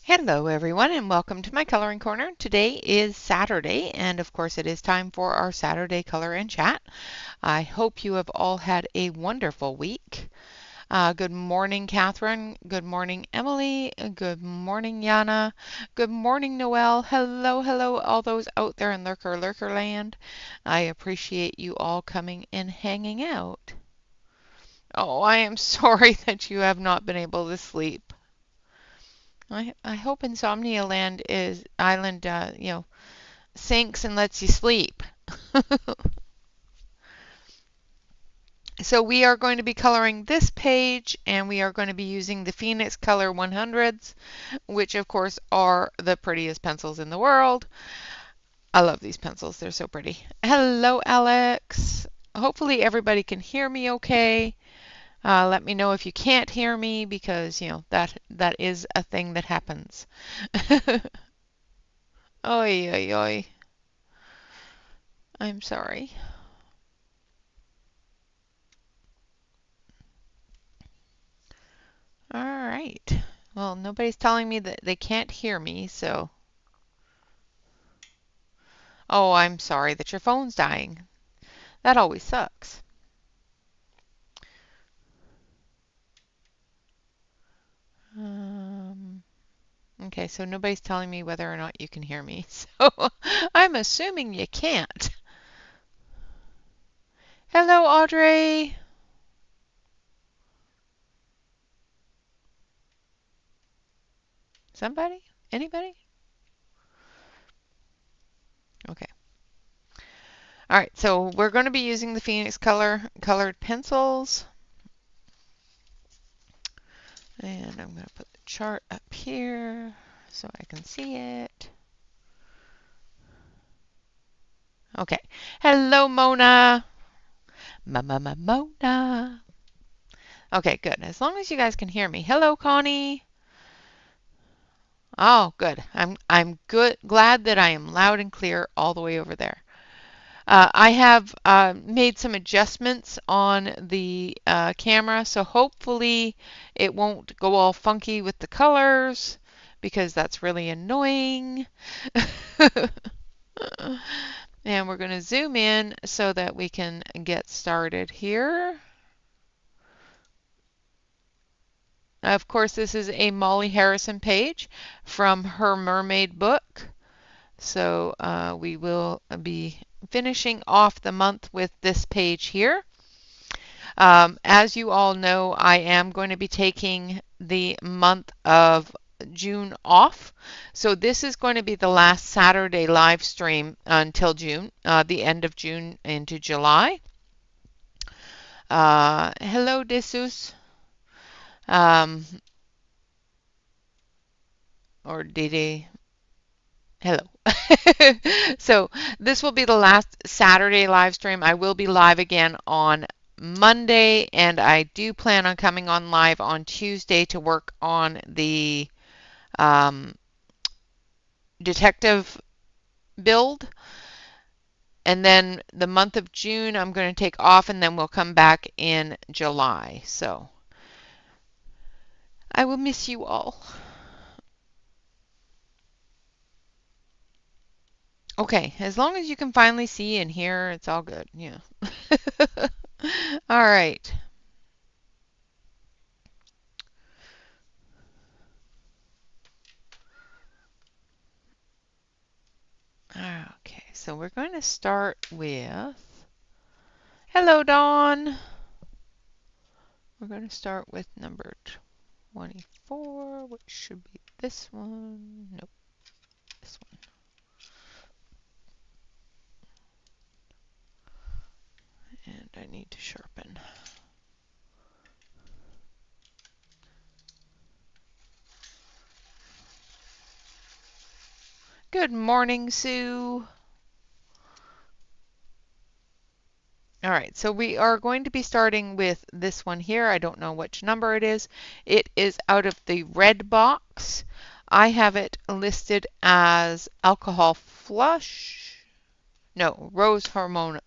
Hello everyone and welcome to my coloring corner. Today is Saturday and of course it is time for our Saturday color and chat. I hope you have all had a wonderful week. Good morning Catherine, good morning Emily, good morning Yana, good morning Noelle. Hello all those out there in lurker land. I appreciate you all coming and hanging out. Oh, I am sorry that you have not been able to sleep. I hope Insomnia Land is Island, sinks and lets you sleep. So we are going to be coloring this page, and we are going to be using the Phoenix Color 100s, which of course are the prettiest pencils in the world. I love these pencils. They're so pretty. Hello, Alex. Hopefully everybody can hear me okay. Let me know if you can't hear me because, that is a thing that happens. Oi, oi, oi. I'm sorry. All right. Well, nobody's telling me that they can't hear me, so. Oh, I'm sorry that your phone's dying. That always sucks. Um, okay, so nobody's telling me whether or not you can hear me, so I'm assuming you can't. Hello, Audrey. Somebody? Anybody? Okay. All right, so we're going to be using the Phoenix colored pencils. And I'm going to put the chart up here so I can see it. Okay. Hello, Mona. Mona. Okay, good. As long as you guys can hear me. Hello, Connie. Oh, good. I'm good. Glad that I am loud and clear all the way over there. I have made some adjustments on the camera, so hopefully it won't go all funky with the colors because that's really annoying. And we're going to zoom in so that we can get started here. Of course, this is a Molly Harrison page from her mermaid book. So we will be finishing off the month with this page here. As you all know, I am going to be taking the month of June off. So this is going to be the last Saturday live stream until June, the end of June into July. Hello, Desus. Um, or Dede. Hello. So this will be the last Saturday live stream. I will be live again on Monday, and I do plan on coming on live on Tuesday to work on the detective build. And then the month of June, I'm going to take off, and then we'll come back in July. So I will miss you all. Okay, as long as you can finally see and hear, it's all good. Yeah. All right. Okay, so we're going to start with, hello, Dawn. We're going to start with number 24, which should be this one. Nope, this one. And I need to sharpen. Good morning, Sue. All right, so we are going to be starting with this one here. I don't know which number it is. It is out of the red box. I have it listed as alcohol flush. No, rose hermosa.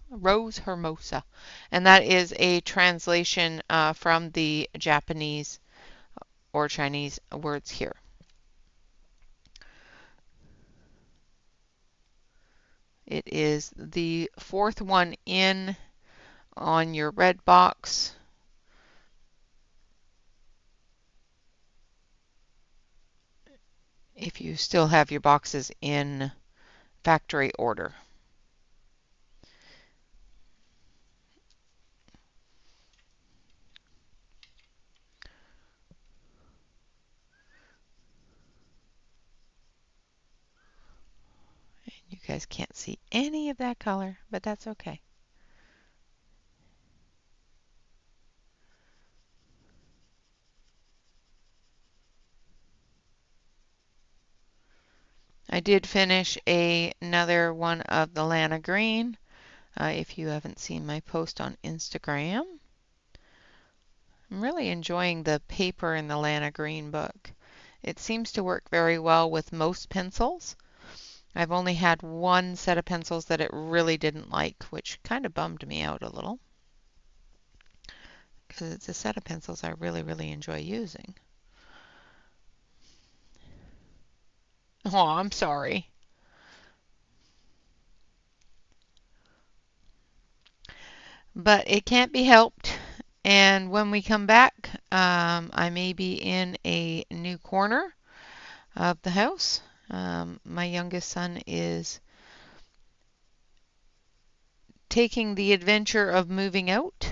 Rose hermosa. And that is a translation from the Japanese or Chinese words here. It is the fourth one in on your red box. If you still have your boxes in factory order. You guys can't see any of that color, but that's okay. I did finish another one of the Lana Green. If you haven't seen my post on Instagram, I'm really enjoying the paper in the Lana Green book. It seems to work very well with most pencils. I've only had one set of pencils that it really didn't like, which kind of bummed me out a little, because it's a set of pencils I really, really enjoy using. Oh, I'm sorry. But it can't be helped. And when we come back, I may be in a new corner of the house. My youngest son is taking the adventure of moving out.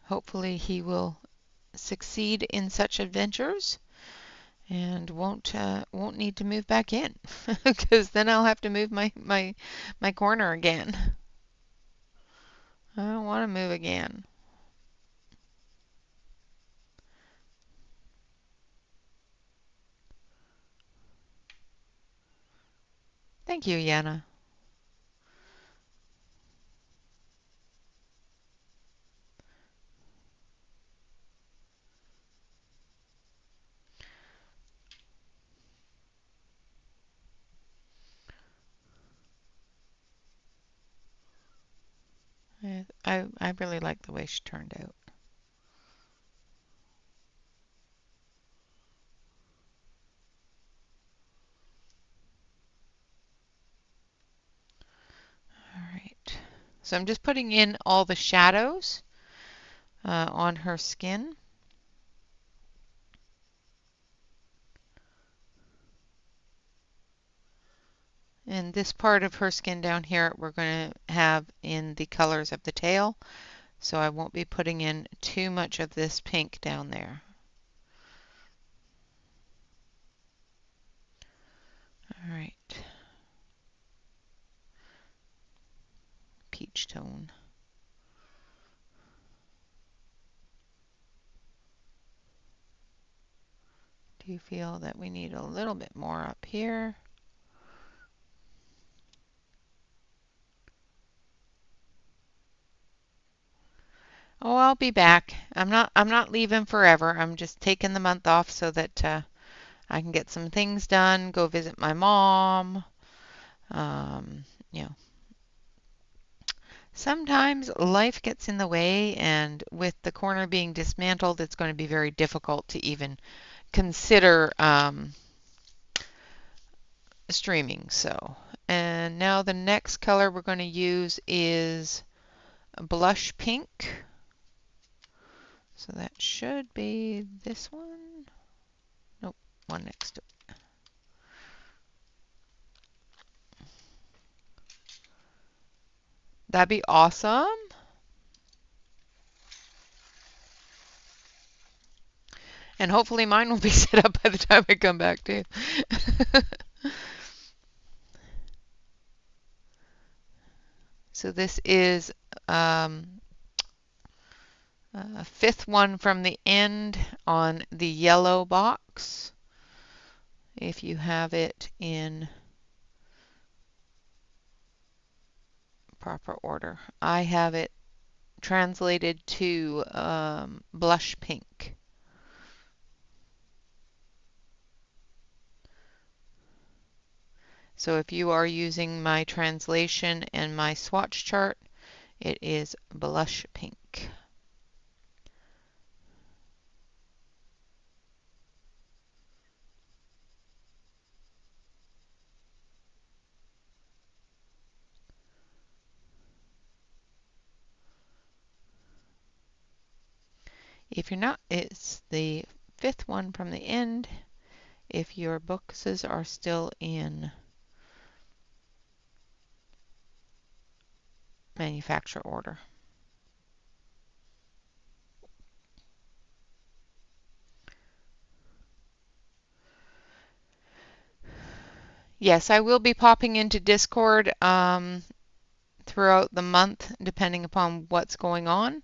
Hopefully he will succeed in such adventures and won't need to move back in, because then I'll have to move my corner again. I don't want to move again. Thank you, Yana. I really like the way she turned out. All right. So I'm just putting in all the shadows on her skin. And this part of her skin down here we're going to have in the colors of the tail. So I won't be putting in too much of this pink down there. All right. Peach tone. Do you feel that we need a little bit more up here? Oh, I'll be back. I'm not leaving forever. I'm just taking the month off so that I can get some things done, go visit my mom. You know, sometimes life gets in the way, and with the corner being dismantled, it's going to be very difficult to even consider streaming. So, and now the next color we're going to use is blush pink. So that should be this one. Nope, one next to it. That'd be awesome. And hopefully mine will be set up by the time I come back too. So this is a fifth one from the end on the yellow box, if you have it in proper order. I have it translated to blush pink. So if you are using my translation and my swatch chart, it is blush pink. If you're not, it's the fifth one from the end if your boxes are still in manufacturer order. Yes, I will be popping into Discord throughout the month, depending upon what's going on.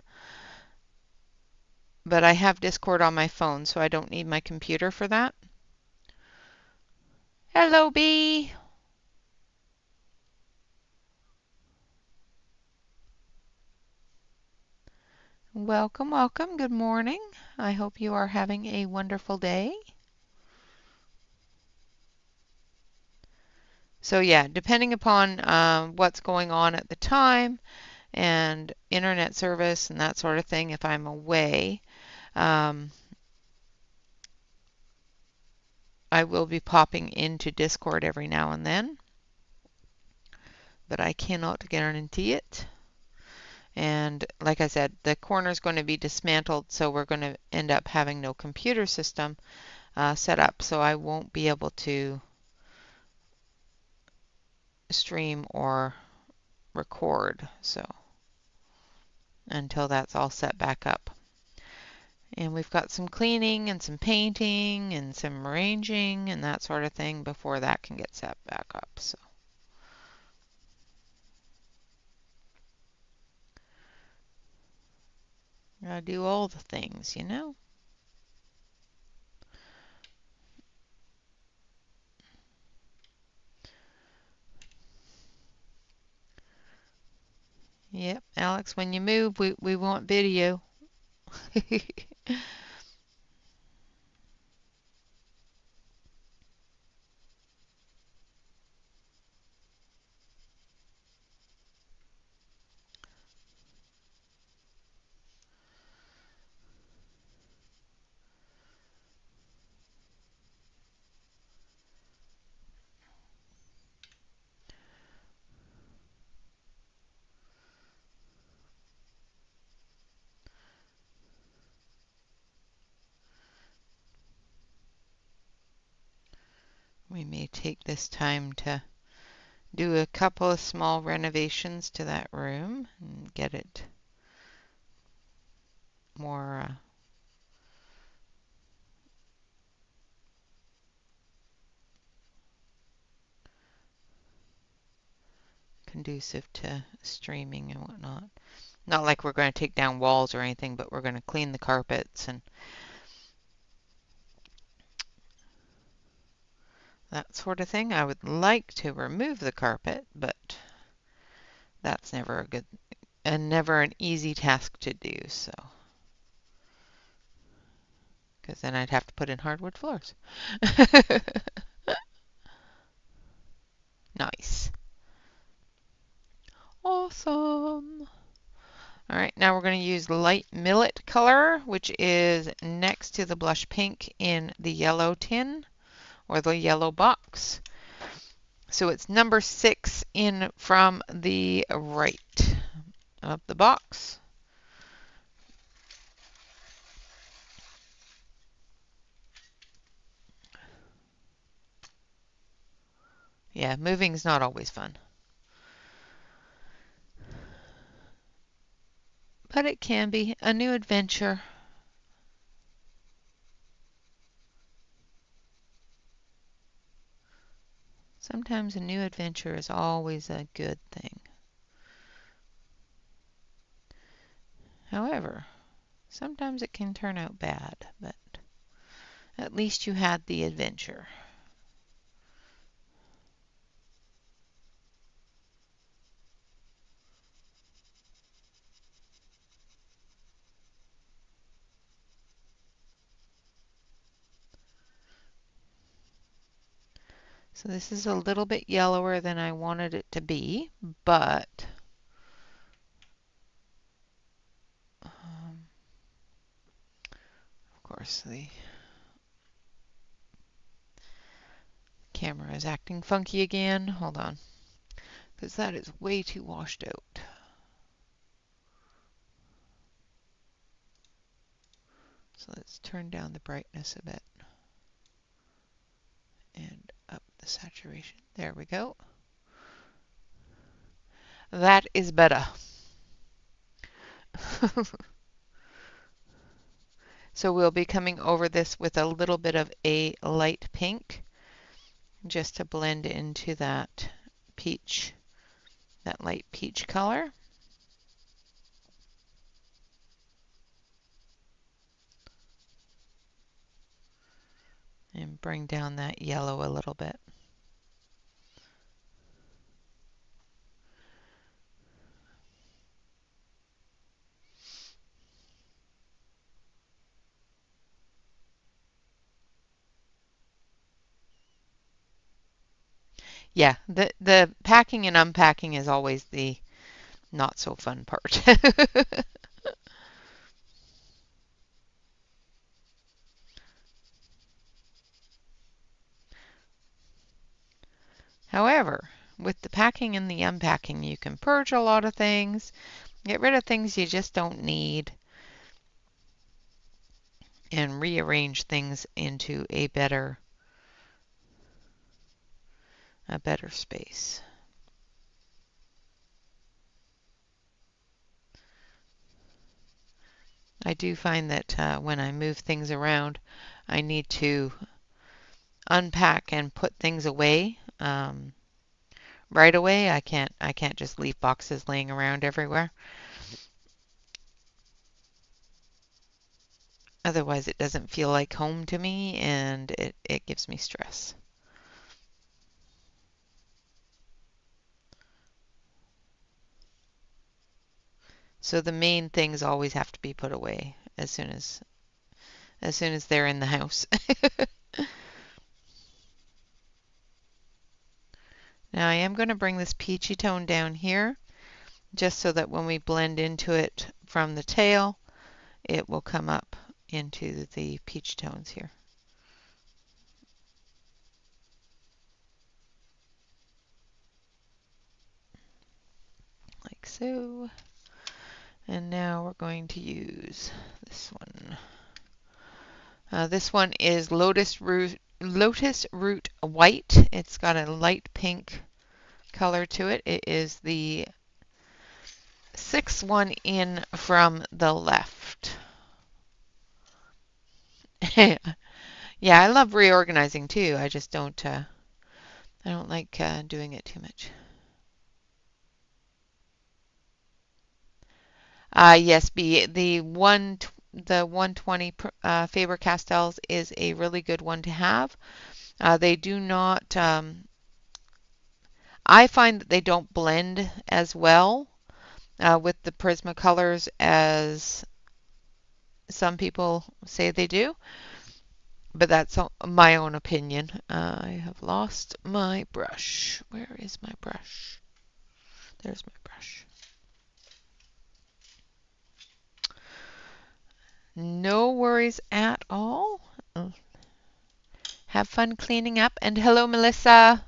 But I have Discord on my phone, so I don't need my computer for that. Hello, Bee. Welcome, welcome. Good morning. I hope you are having a wonderful day. So yeah, depending upon what's going on at the time and internet service and that sort of thing, if I'm away, I will be popping into Discord every now and then, but I cannot guarantee it. And like I said, the corner is going to be dismantled, so we're going to end up having no computer system set up, so I won't be able to stream or record, so until that's all set back up. And we've got some cleaning and some painting and some arranging and that sort of thing before that can get set back up. So gotta do all the things, you know. Yep, Alex, when you move, we want video. We may take this time to do a couple of small renovations to that room and get it more conducive to streaming and whatnot. Not like we're going to take down walls or anything, but we're going to clean the carpets and that sort of thing. I would like to remove the carpet, but that's never a good and never an easy task to do, so because then I'd have to put in hardwood floors. Nice. Awesome. All right, now we're going to use light millet color, which is next to the blush pink in the yellow tin or the yellow box. So it's number 6 in from the right of the box. Yeah, moving is not always fun. But it can be a new adventure. Sometimes a new adventure is always a good thing. However, sometimes it can turn out bad, but at least you had the adventure. So this is a little bit yellower than I wanted it to be, but of course the camera is acting funky again. Hold on, because that is way too washed out. So let's turn down the brightness a bit and up the saturation. There we go. That is better. So we'll be coming over this with a little bit of a light pink just to blend into that peach, that light peach color. And bring down that yellow a little bit. Yeah, the packing and unpacking is always the not so fun part. However, with the packing and the unpacking, you can purge a lot of things, get rid of things you just don't need, and rearrange things into a better space. I do find that when I move things around, I need to unpack and put things away right away. I can't just leave boxes laying around everywhere. Otherwise, it doesn't feel like home to me, and it gives me stress. So the main things always have to be put away as soon as they're in the house. Now I am going to bring this peachy tone down here just so that when we blend into it from the tail, it will come up into the peach tones here. Like so. And now we're going to use this one. This one is Lotus Root White. It's got a light pink color to it. It is the sixth one in from the left. Yeah, I love reorganizing too. I just don't I don't like doing it too much. Yes, the 120 Faber-Castells is a really good one to have. They do not I find that they don't blend as well with the Prismacolors as some people say they do, but that's my own opinion. I have lost my brush. Where is my brush? There's my brush. No worries at all. Have fun cleaning up. And hello, Melissa.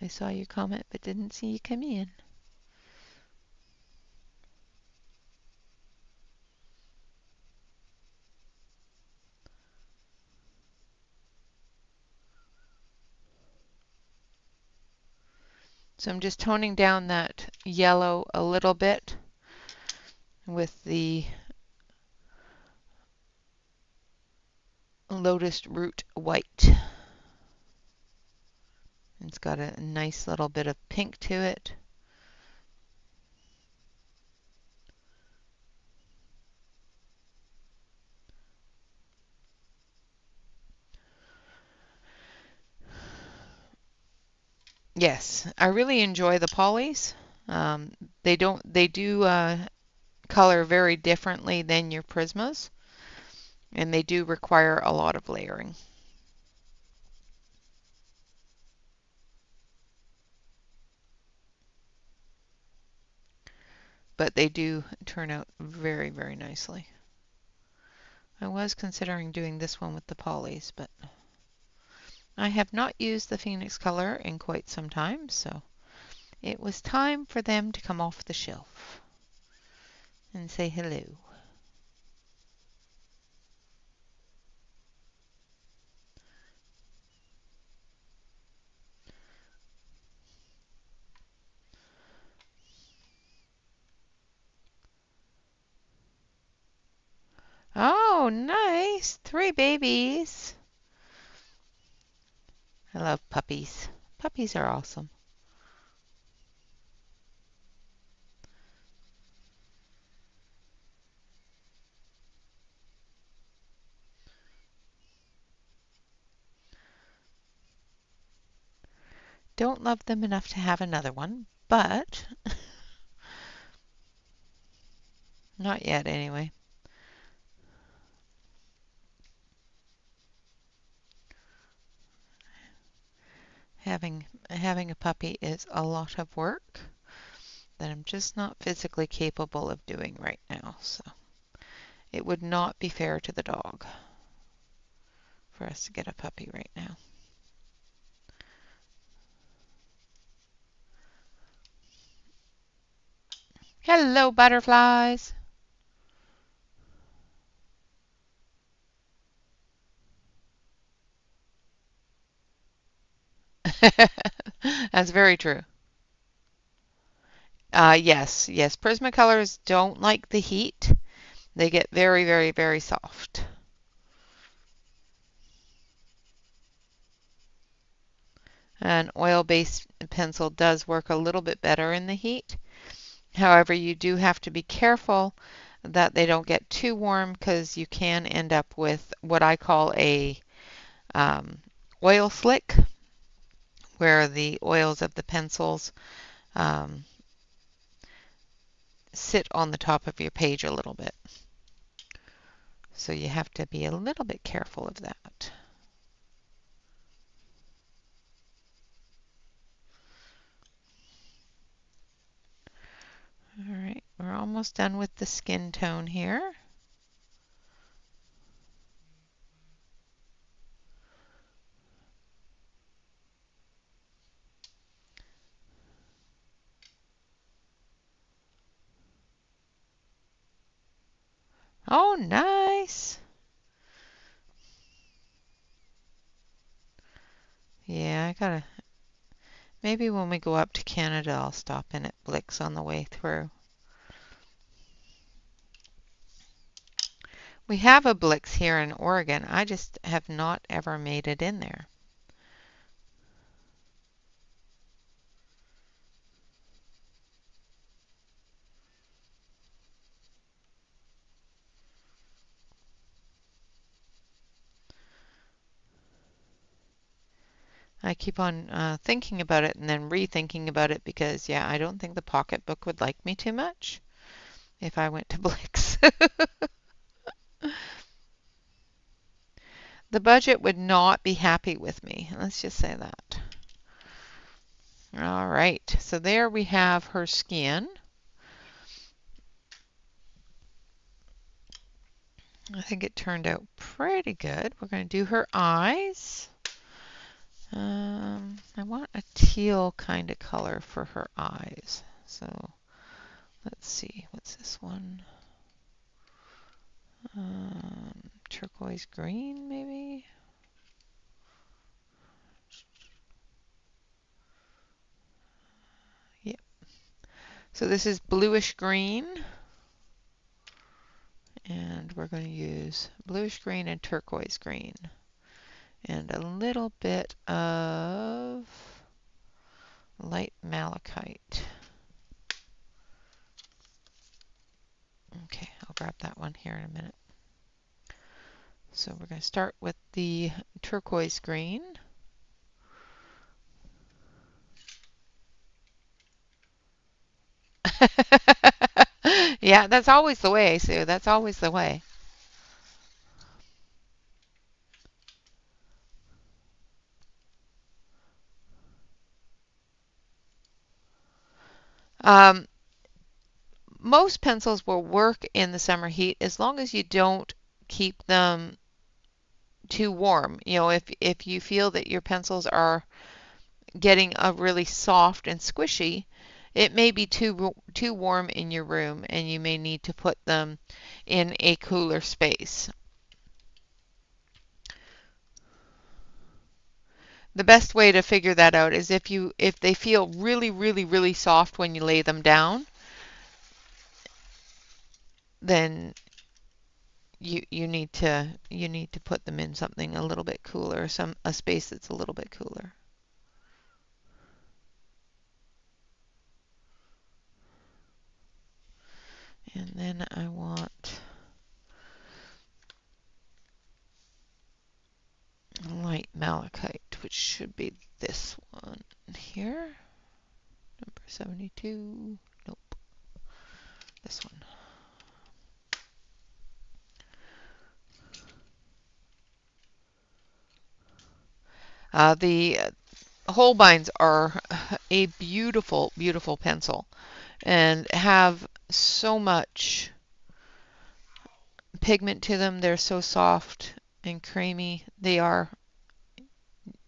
I saw you comment but didn't see you come in. So I'm just toning down that yellow a little bit with the Lotus Root White. It's got a nice little bit of pink to it. Yes, I really enjoy the polys. They do color very differently than your Prismas, and they do require a lot of layering. but they do turn out very, very nicely. I was considering doing this one with the polys, but I have not used the Phoenix color in quite some time, so it was time for them to come off the shelf and say hello. Oh, nice! 3 babies. I love puppies. Puppies are awesome. Don't love them enough to have another one, but not yet anyway. Having a puppy is a lot of work that I'm just not physically capable of doing right now, so it would not be fair to the dog for us to get a puppy right now. Hello, butterflies. That's very true. Yes, Prismacolors don't like the heat. They get very, very, very soft. An oil-based pencil does work a little bit better in the heat. However, you do have to be careful that they don't get too warm because you can end up with what I call a um, oil slick, where the oils of the pencils um, sit on the top of your page a little bit. So you have to be a little bit careful of that. All right, we're almost done with the skin tone here. Oh, nice. Yeah, I gotta, maybe when we go up to Canada, I'll stop in at Blick's on the way through. We have a Blick's here in Oregon. I just have not ever made it in there. I keep on thinking about it and then rethinking about it because, yeah, I don't think the pocketbook would like me too much if I went to Blick's. The budget would not be happy with me. Let's just say that. All right, so there we have her skin. I think it turned out pretty good. We're going to do her eyes. I want a teal kind of color for her eyes. So let's see, what's this one? Turquoise green, maybe? Yep. So this is bluish green. And we're going to use bluish green and turquoise green. And a little bit of light malachite. Okay, I'll grab that one here in a minute. So we're going to start with the turquoise green. Yeah, that's always the way, Sue. That's always the way. Um, most pencils will work in the summer heat as long as you don't keep them too warm. You know, if you feel that your pencils are getting a really soft and squishy, it may be too warm in your room and you may need to put them in a cooler space. The best way to figure that out is if they feel really soft when you lay them down, then you need to put them in something a little bit cooler, a space that's a little bit cooler. And then I want light malachite, which should be this one here. Number 72. Nope. This one. The Holbeins are a beautiful, beautiful pencil and have so much pigment to them. They're so soft and creamy. They are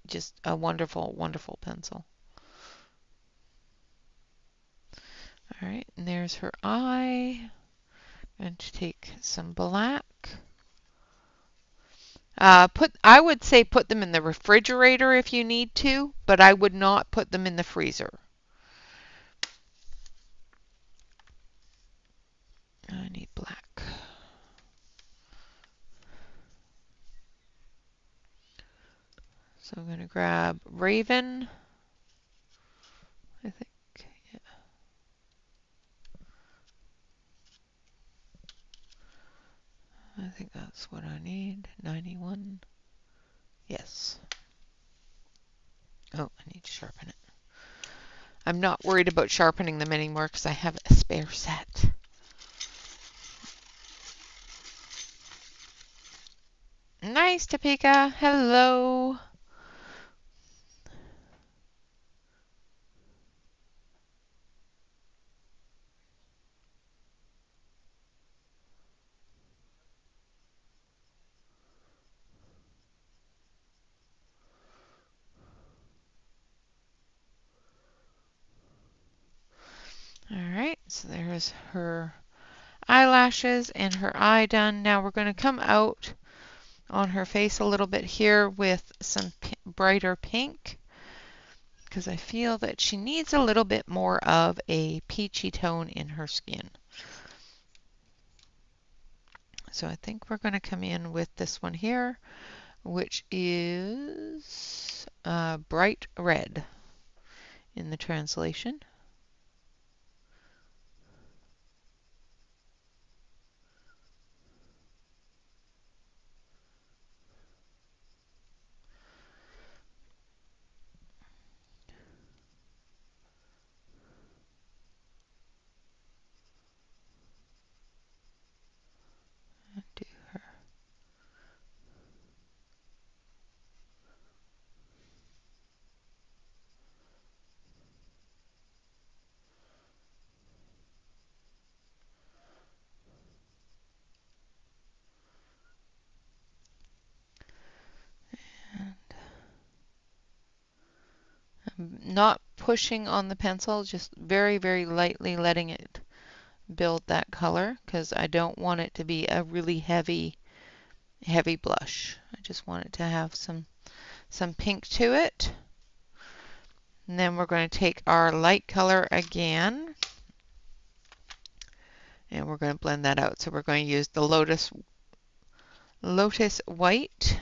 just a wonderful, wonderful pencil. All right, and there's her eye. I'm going to take some black. I would say put them in the refrigerator if you need to, but I would not put them in the freezer. I need black. So I'm going to grab Raven. I think, yeah. I think that's what I need. 91. Yes. Oh, I need to sharpen it. I'm not worried about sharpening them anymore because I have a spare set. Nice, Topeka. Hello. All right, so there's her eyelashes and her eye done. Now we're going to come out on her face a little bit here with some brighter pink because I feel that she needs a little bit more of a peachy tone in her skin. So I think we're going to come in with this one here, which is bright red in the translation. Do her. And I'm not pushing on the pencil, just very lightly letting it build that color because I don't want it to be a really heavy blush. I just want it to have some pink to it. And then we're going to take our light color again and we're going to blend that out. So we're going to use the Lotus White,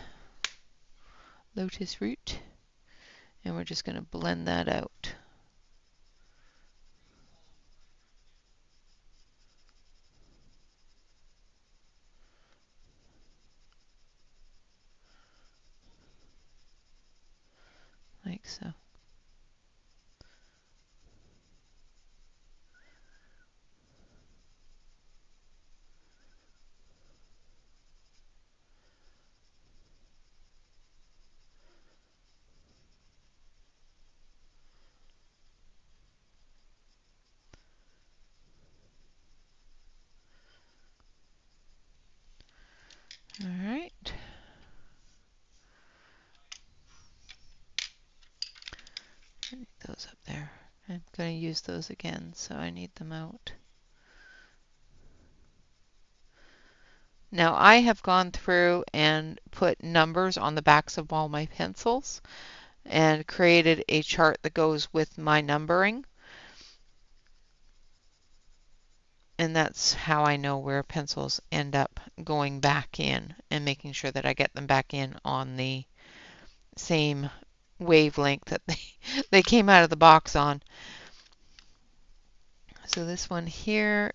Lotus Root, and we're just going to blend that out. Like so. Those up there. I'm going to use those again, so I need them out. Now I have gone through and put numbers on the backs of all my pencils and created a chart that goes with my numbering. And that's how I know where pencils end up going back in and making sure that I get them back in on the same wavelength that they came out of the box on. So this one here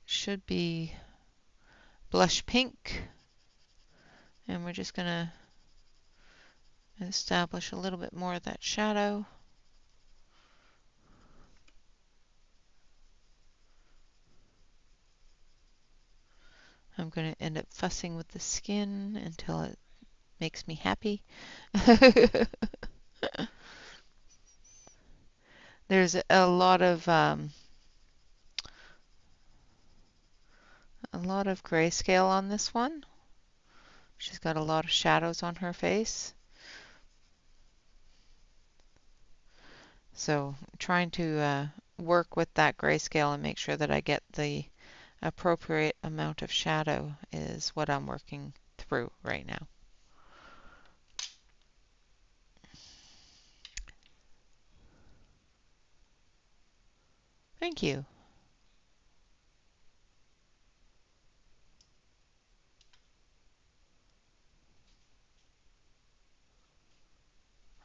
should be blush pink, and we're just going to establish a little bit more of that shadow. I'm going to end up fussing with the skin until it makes me happy. There's a lot of grayscale on this one. She's got a lot of shadows on her face. So trying to work with that grayscale and make sure that I get the appropriate amount of shadow is what I'm working through right now. Thank you.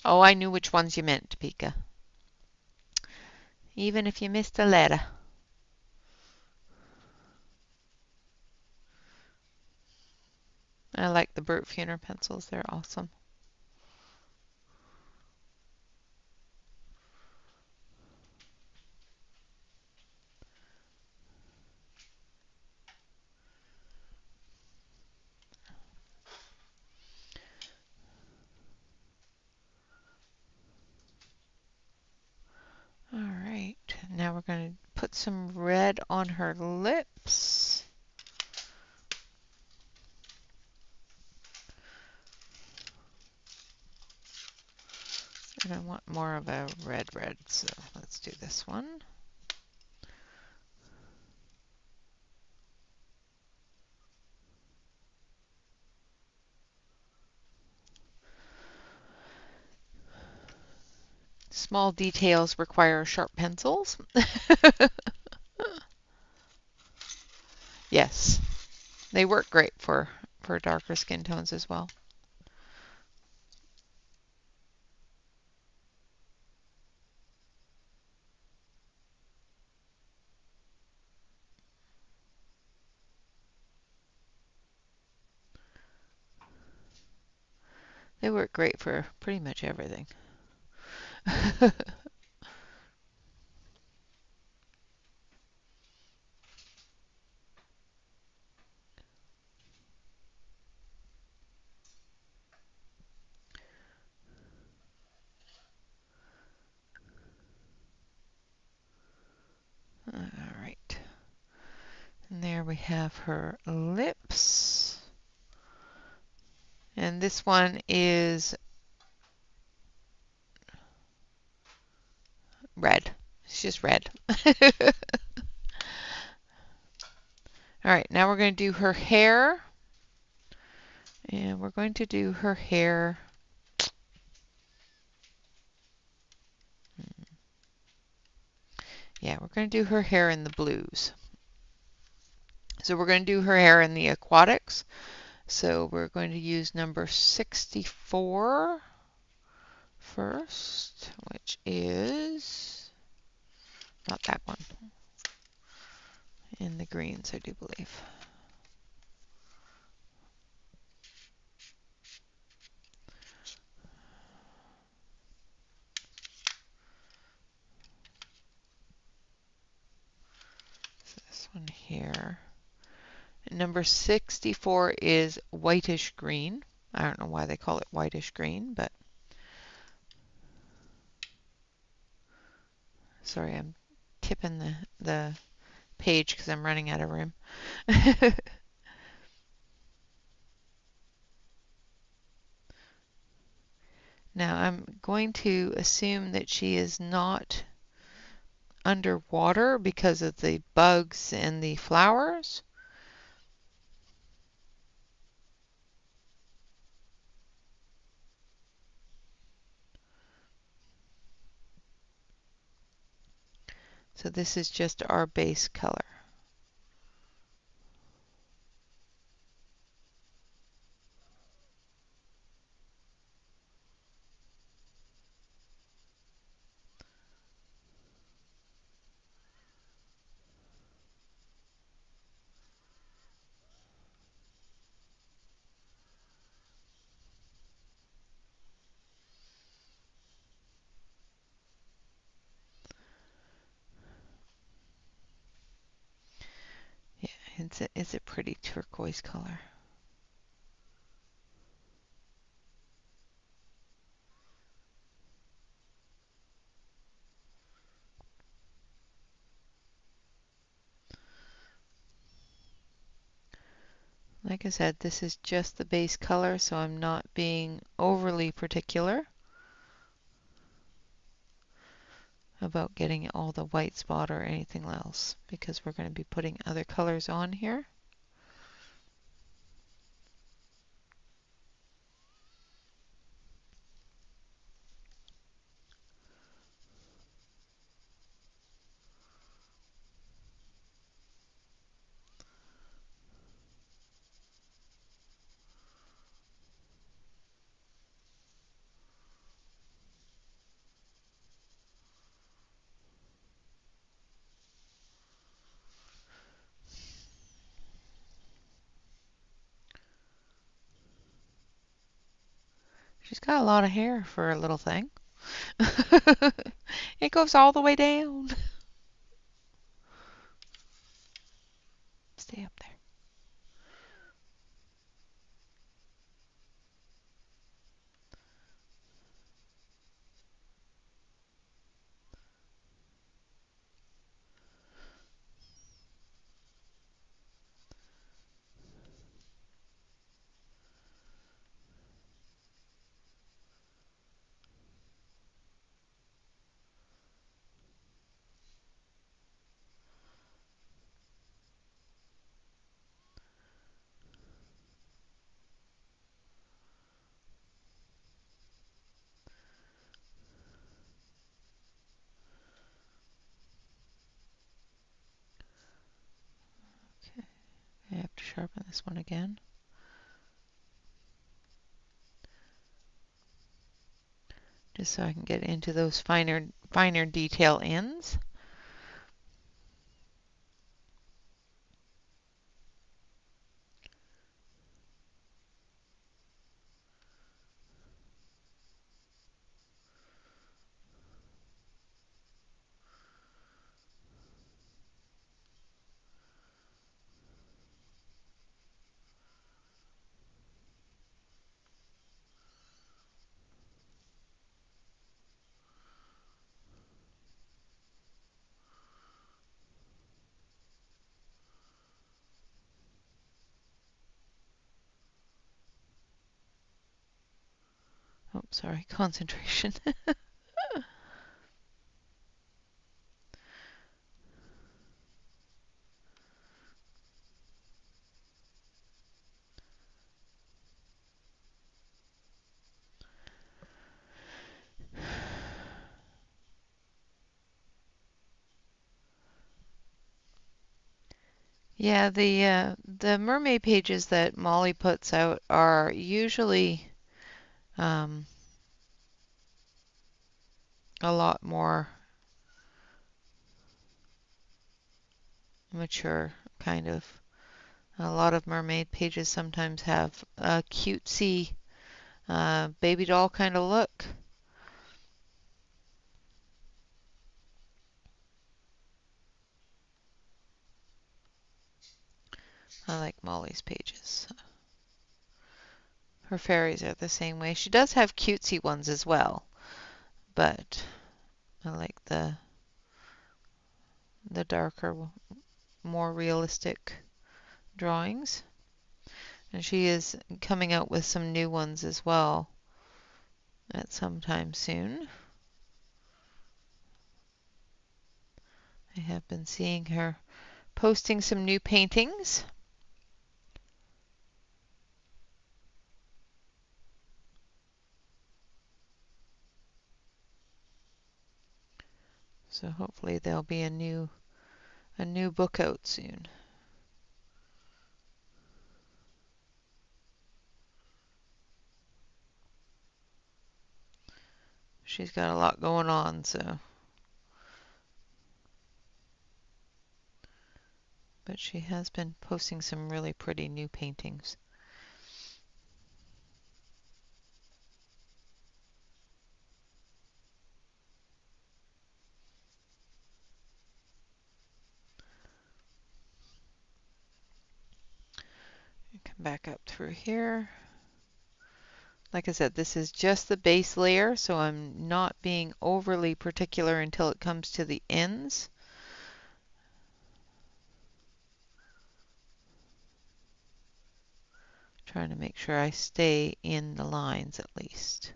Oh, I knew which ones you meant, Pika. Even if you missed a letter. I like the Burt Funer pencils. They're awesome. All right, now we're going to put some red on her lips. And I want more of a red, so let's do this one. Small details require sharp pencils. Yes, they work great for darker skin tones as well. They work great for pretty much everything. All right. And there we have her lips. And this one is red. It's just red. All right, now we're going to do her hair. And we're going to do her hair. Yeah, we're going to do her hair in the blues. So we're going to do her hair in the aquatics. So we're going to use number 64 first, which is not that one. In the greens, I do believe. So this one here. Number 64 is whitish green. I don't know why they call it whitish green, but sorry, I'm tipping the page because I'm running out of room. Now I'm going to assume that she is not underwater because of the bugs and the flowers. So this is just our base color. Yeah, it's a pretty turquoise color. Like I said, this is just the base color, so I'm not being overly particular about getting all the white spot or anything else, because we're going to be putting other colors on here. She's got a lot of hair for a little thing. It goes all the way down. Stay up there. Okay, I have to sharpen this one again. Just so I can get into those finer detail ends. Oh, sorry, concentration. Yeah, the MerMay pages that Molly puts out are usually um, a lot more mature, kind of. A lot of mermaid pages sometimes have a cutesy baby doll kind of look. I like Molly's pages. Her fairies are the same way. She does have cutesy ones as well, but I like the darker, more realistic drawings. And she is coming out with some new ones as well. at some time soon. I have been seeing her posting some new paintings. So hopefully there'll be a new book out soon. She's got a lot going on, so. But she has been posting some really pretty new paintings. Come back up through here. Like I said, this is just the base layer, so I'm not being overly particular until it comes to the ends. Trying to make sure I stay in the lines at least.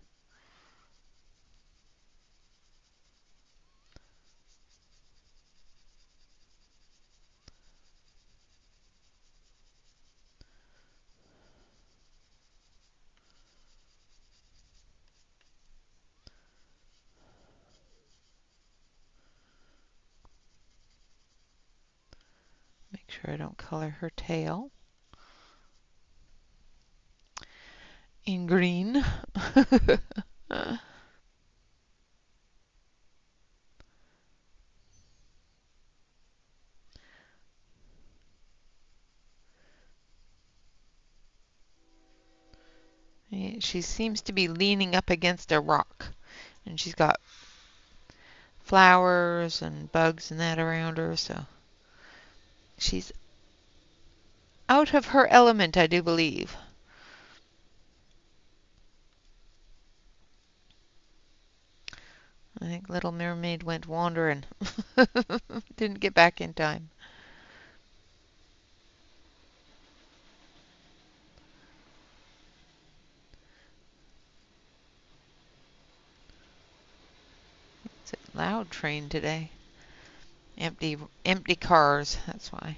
Make sure I don't color her tail in green. She seems to be leaning up against a rock, and she's got flowers and bugs and that around her, so she's out of her element, I do believe. I think Little Mermaid went wandering. Didn't get back in time. It's a loud train today. Empty cars, that's why.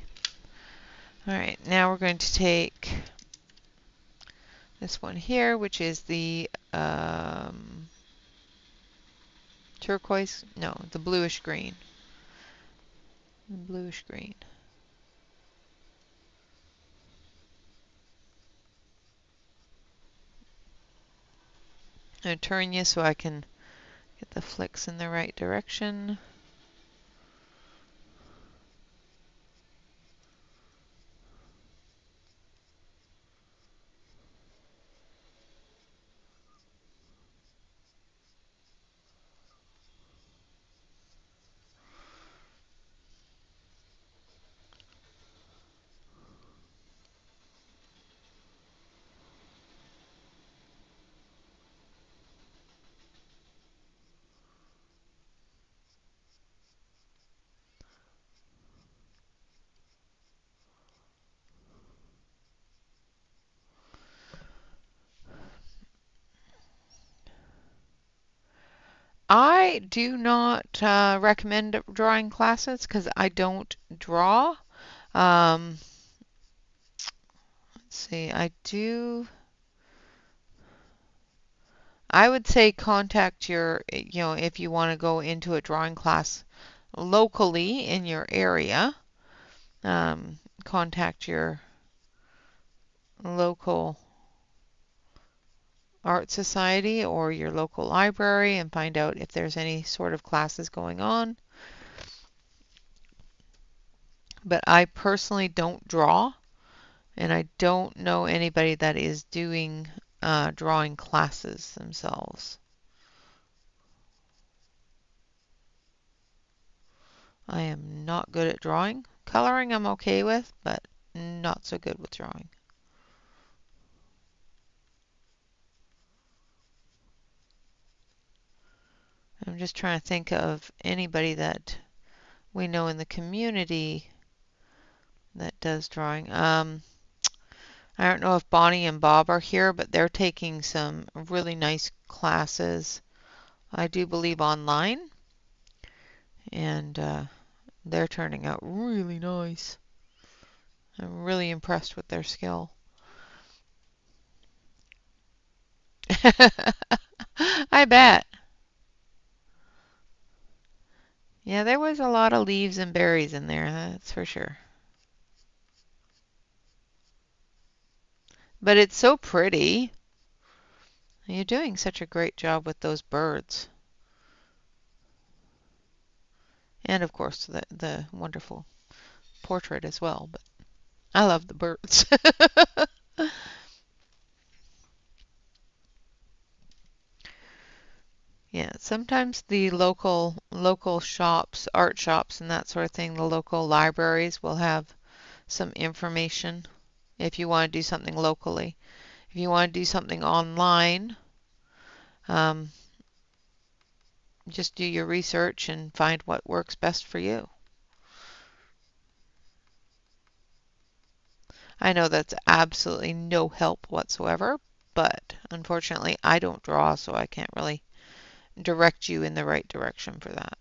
Alright, now we're going to take this one here, which is the turquoise, no, the bluish green. Bluish green. I'm going to turn you so I can get the flicks in the right direction. I do not recommend drawing classes because I don't draw. Let's see, I would say contact your, if you want to go into a drawing class locally in your area, contact your local art society or your local library and find out if there's any sort of classes going on. But I personally don't draw, and I don't know anybody that is doing drawing classes themselves. I am not good at drawing. Coloring I'm okay with, but not so good with drawing. I'm just trying to think of anybody that we know in the community that does drawing. I don't know if Bonnie and Bob are here, but they're taking some really nice classes, I do believe online, and they're turning out really nice. I'm really impressed with their skill. I bet. Yeah, there was a lot of leaves and berries in there, that's for sure. But it's so pretty. You're doing such a great job with those birds. And of course the wonderful portrait as well, but I love the birds. Yeah, sometimes the local shops, art shops and that sort of thing, the local libraries will have some information if you want to do something locally. If you want to do something online, um, just do your research and find what works best for you. I know that's absolutely no help whatsoever, but unfortunately I don't draw, so I can't really direct you in the right direction for that.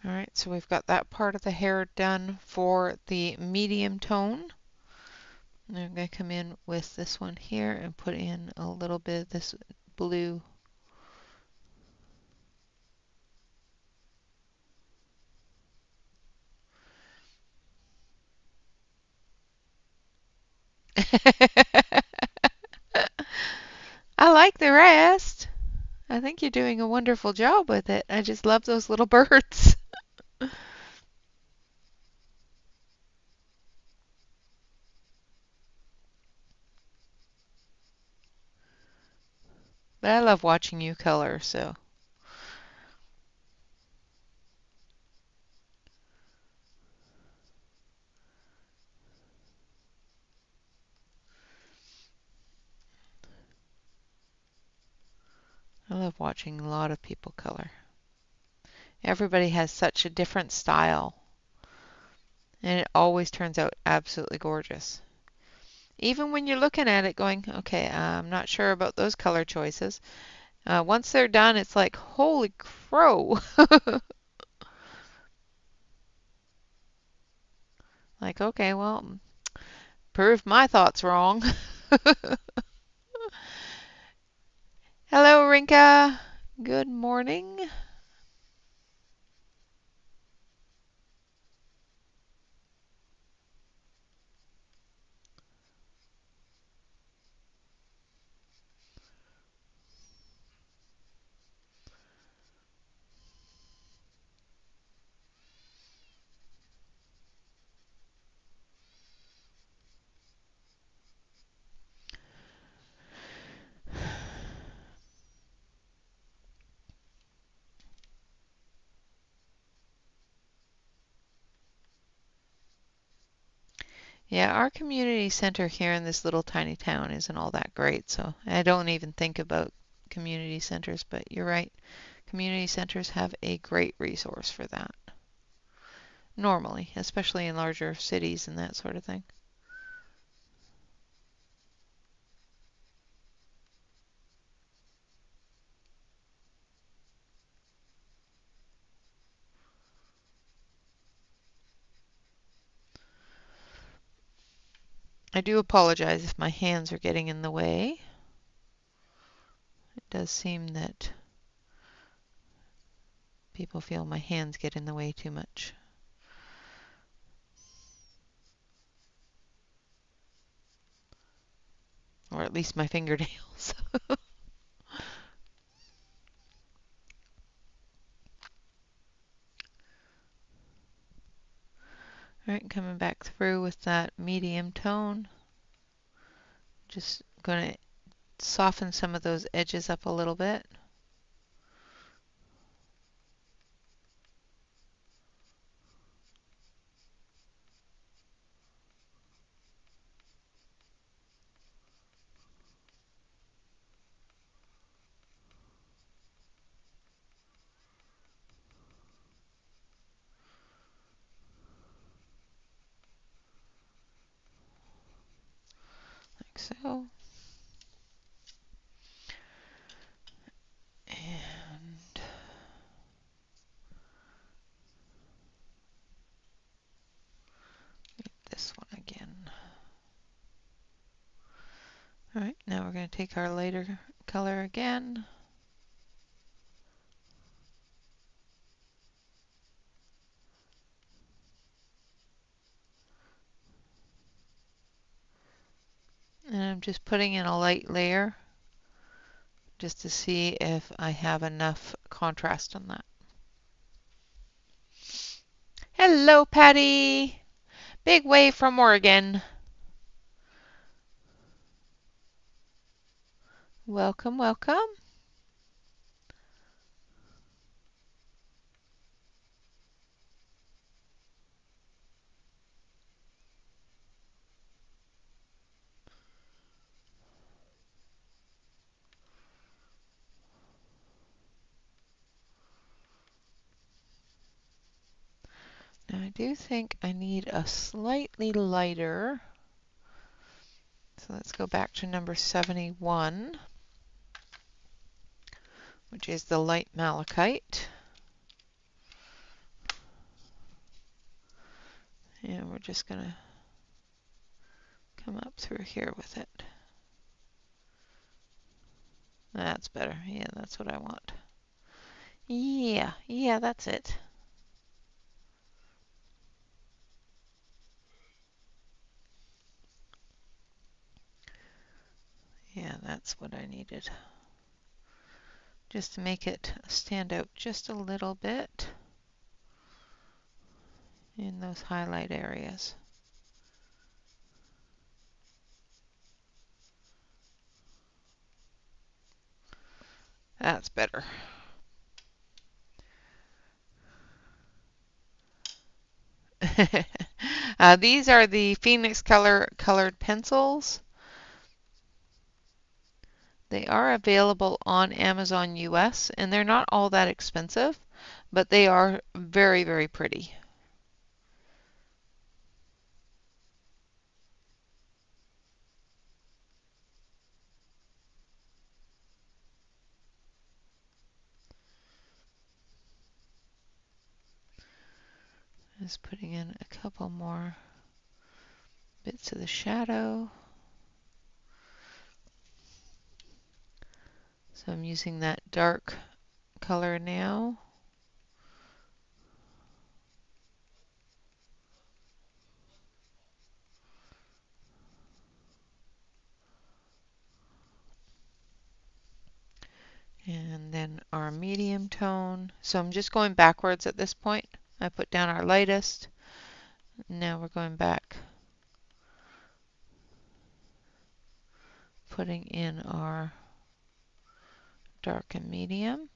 All right, so we've got that part of the hair done for the medium tone. And I'm going to come in with this one here and put in a little bit of this blue. I like the rest. I think you're doing a wonderful job with it. I just love those little birds. But I love watching you color, so I love watching a lot of people color. Everybody has such a different style, and it always turns out absolutely gorgeous. Even when you're looking at it going, okay, I'm not sure about those color choices. Once they're done, it's like, holy crow. Like, okay, well, proved my thoughts wrong. Hello, Rinka. Good morning. Yeah, our community center here in this little tiny town isn't all that great, so I don't even think about community centers, but you're right. Community centers have a great resource for that. Normally, especially in larger cities and that sort of thing. I do apologize if my hands are getting in the way. It does seem that people feel my hands get in the way too much. Or at least my fingernails. Alright, coming back through with that medium tone. Just going to soften some of those edges up a little bit. so. And this one again. All right, now we're going to take our lighter color again. And I'm just putting in a light layer just to see if I have enough contrast on that. Hello, Patty. Big wave from Oregon. Welcome, welcome. Now I do think I need a slightly lighter. So let's go back to number 71, which is the light malachite. And we're just going to come up through here with it. That's better. Yeah, that's what I want. Yeah, that's it. Yeah, that's what I needed. Just to make it stand out just a little bit in those highlight areas. That's better. These are the Phoenix colored pencils. They are available on Amazon US, and they're not all that expensive, but they are very, very pretty. Just putting in a couple more bits of the shadow. So I'm using that dark color now. And then our medium tone. So I'm just going backwards at this point. I put down our lightest. Now we're going back, putting in our dark and medium.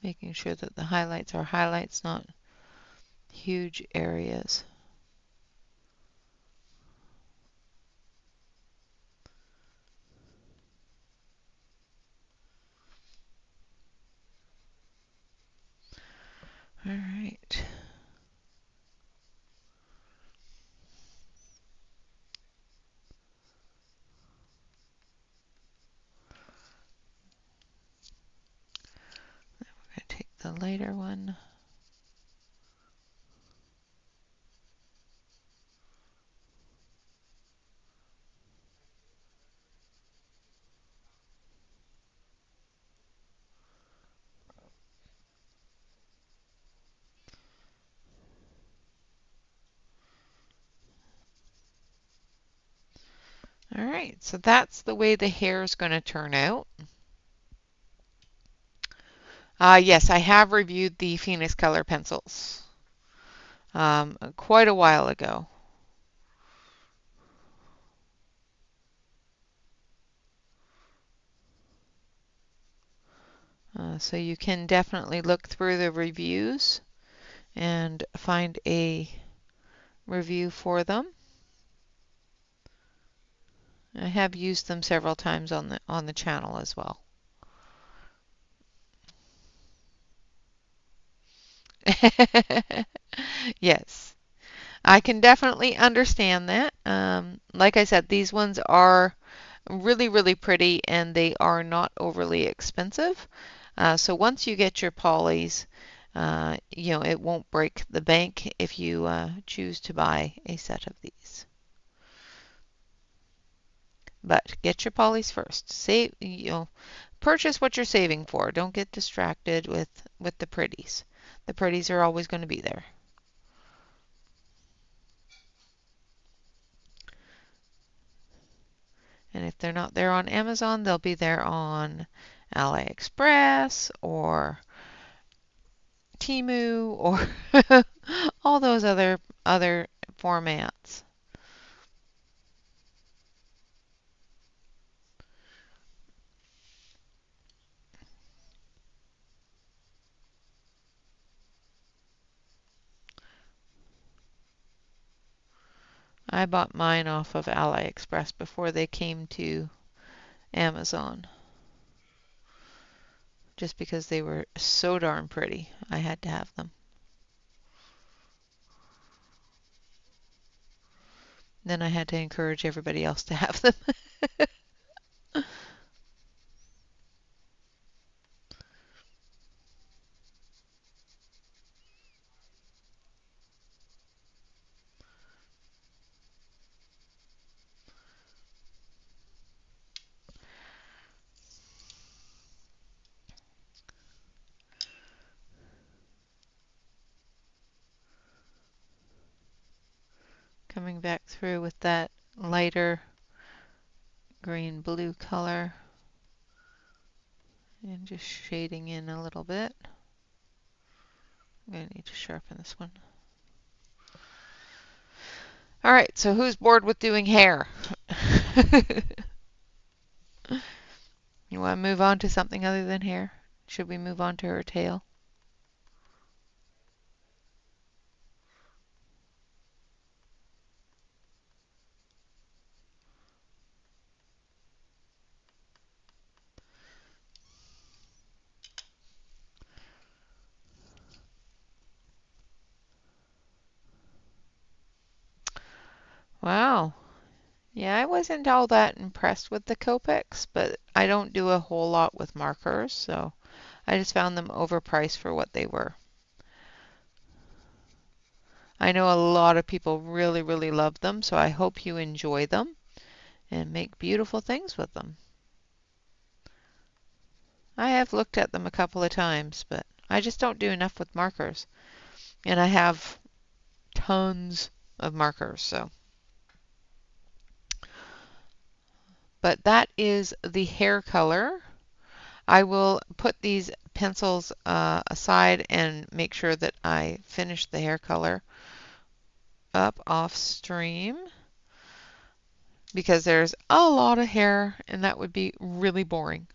Making sure that the highlights are highlights, not huge areas. All right. Then we're going to take the lighter one. All right, so that's the way the hair is going to turn out. Yes, I have reviewed the Phoenix color pencils quite a while ago. So you can definitely look through the reviews and find a review for them. I have used them several times on the channel as well. Yes, I can definitely understand that. Like I said, these ones are really, really pretty and they are not overly expensive. So once you get your polys, you know, it won't break the bank if you choose to buy a set of these. But get your polys first. Save, you know, purchase what you're saving for. Don't get distracted with the pretties. The pretties are always going to be there. And if they're not there on Amazon, they'll be there on AliExpress or Temu or all those other formats. I bought mine off of AliExpress before they came to Amazon, just because they were so darn pretty. I had to have them. Then I had to encourage everybody else to have them. Coming back through with that lighter green blue color and just shading in a little bit. I'm going to need to sharpen this one. All right, so who's bored with doing hair? You want to move on to something other than hair? Should we move on to her tail? Wow. Yeah, I wasn't all that impressed with the Copics, but I don't do a whole lot with markers, so I just found them overpriced for what they were. I know a lot of people really, really love them, so I hope you enjoy them and make beautiful things with them. I have looked at them a couple of times, but I just don't do enough with markers. And I have tons of markers, so. But that is the hair color. I will put these pencils aside and make sure that I finish the hair color up off stream because there's a lot of hair and that would be really boring.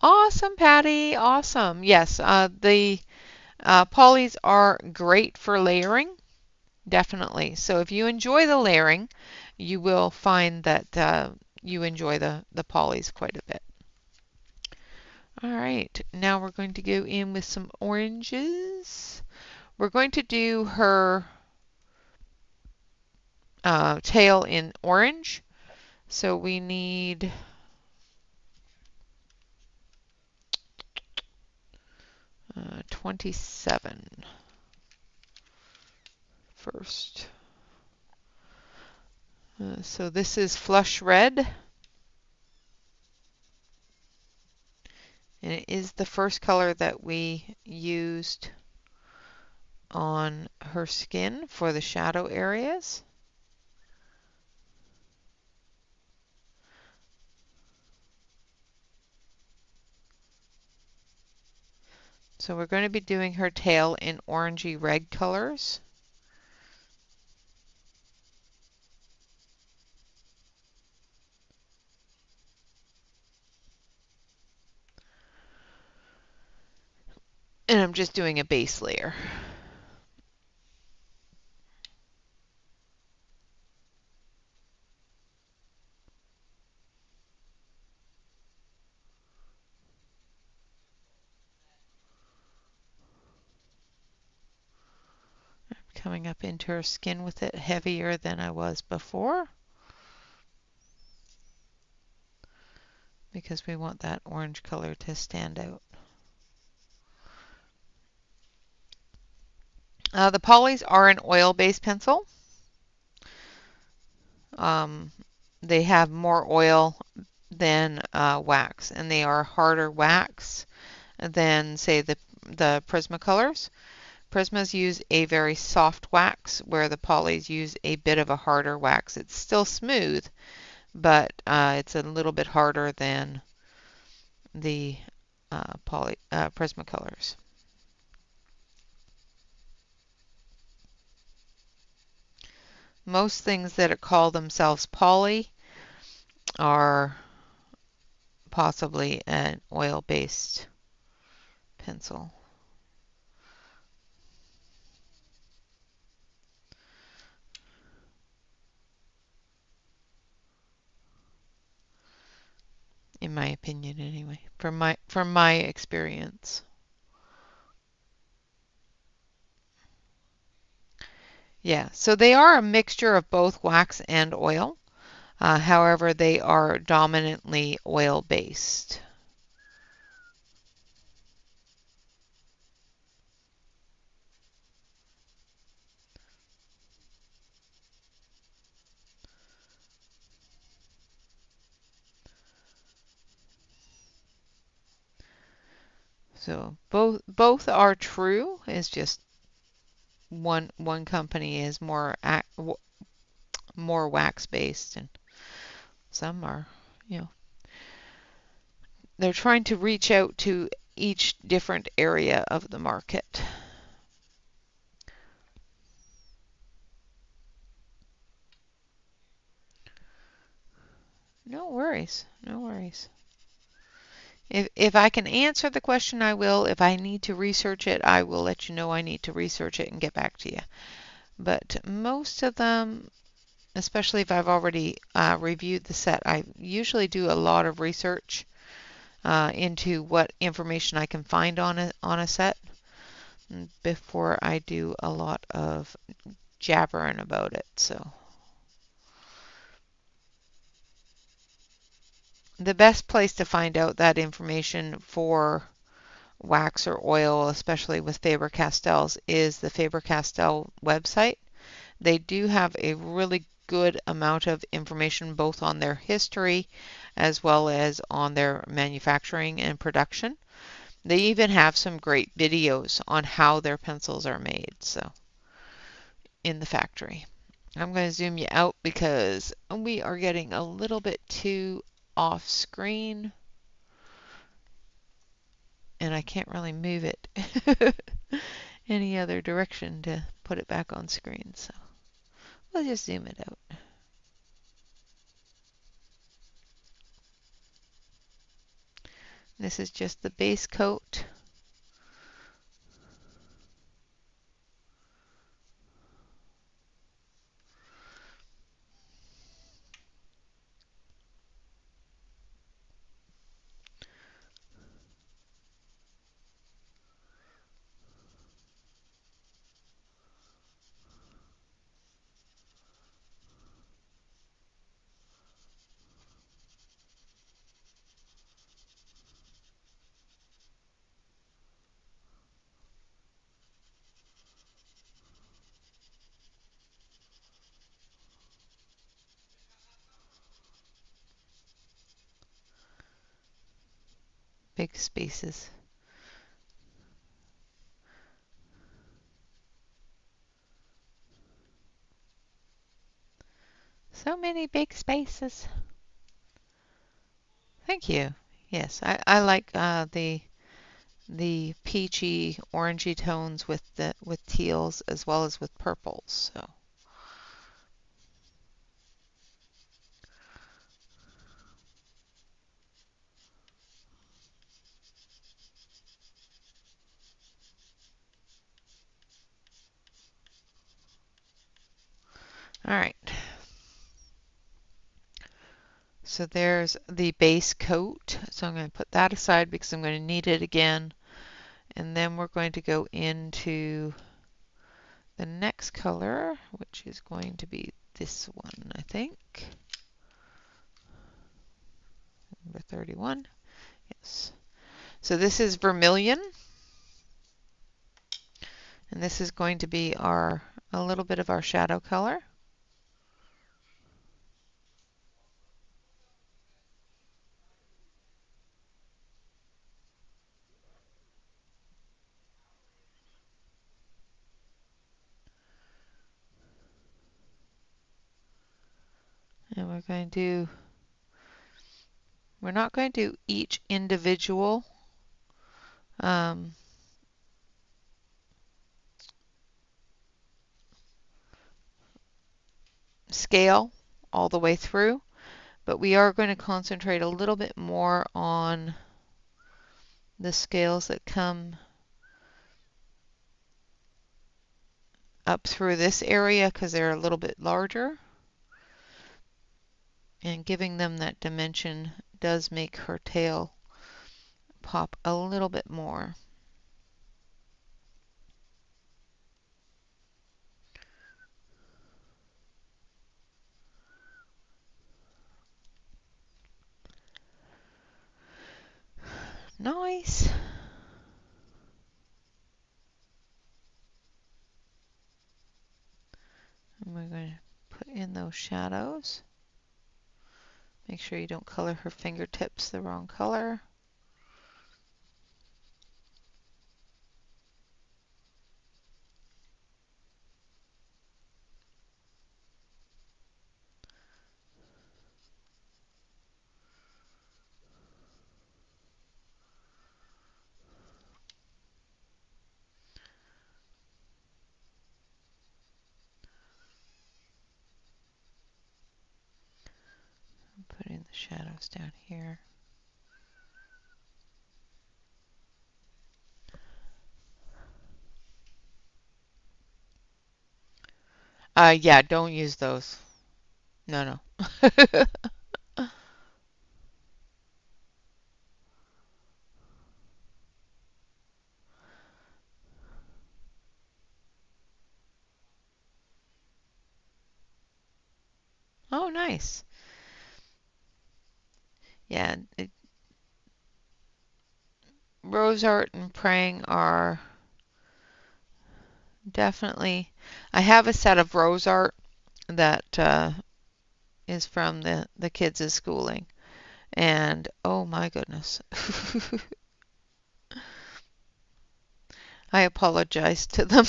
Awesome, Patty. Awesome. Yes, the polys are great for layering, definitely. So if you enjoy the layering, you will find that you enjoy the polys quite a bit. All right, now we're going to go in with some oranges. We're going to do her tail in orange. So we need 27 first. So this is flush red. And it is the first color that we used on her skin for the shadow areas. So we're going to be doing her tail in orangey red colors. And I'm just doing a base layer. Coming up into her skin with it heavier than I was before, because we want that orange color to stand out. The polys are an oil-based pencil. They have more oil than wax, and they are harder wax than, say, the Prismacolors. Prismas use a very soft wax, where the polys use a bit of a harder wax. It's still smooth, but it's a little bit harder than the Prismacolors. Most things that call themselves poly are possibly an oil-based pencil. In my opinion, anyway, from my experience. Yeah, so they are a mixture of both wax and oil. However, they are dominantly oil-based. So both are true. It's just one company is more wax-based, and some are, they're trying to reach out to each different area of the market. No worries, no worries. If I can answer the question, I will. If I need to research it, I will let you know I need to research it and get back to you. But most of them, especially if I've already reviewed the set, I usually do a lot of research into what information I can find on a set before I do a lot of jabbering about it. So the best place to find out that information for wax or oil, especially with Faber-Castells, is the Faber-Castell website. They do have a really good amount of information both on their history as well as on their manufacturing and production. They even have some great videos on how their pencils are made, so in the factory. I'm going to zoom you out because we are getting a little bit too off screen, and I can't really move it any other direction to put it back on screen, so we'll just zoom it out. This is just the base coat. Big spaces. So many big spaces. Thank you. Yes, I like the peachy, orangey tones with teals as well as with purples. So All right. So there's the base coat. So I'm going to put that aside because I'm going to need it again. And then we're going to go into the next color, which is going to be this one, I think. Number 31. Yes. So this is vermilion. And this is going to be a little bit of our shadow color. And we're not going to do each individual scale all the way through, but we are going to concentrate a little bit more on the scales that come up through this area because they're a little bit larger, and giving them that dimension does make her tail pop a little bit more. Nice. And we're going to put in those shadows. Make sure you don't color her fingertips the wrong color. Put in the shadows down here. Yeah, don't use those. No, no. Oh, nice. Yeah, rose art and praying are definitely. I have a set of rose art that is from the kids' schooling, and oh my goodness. I apologize to them.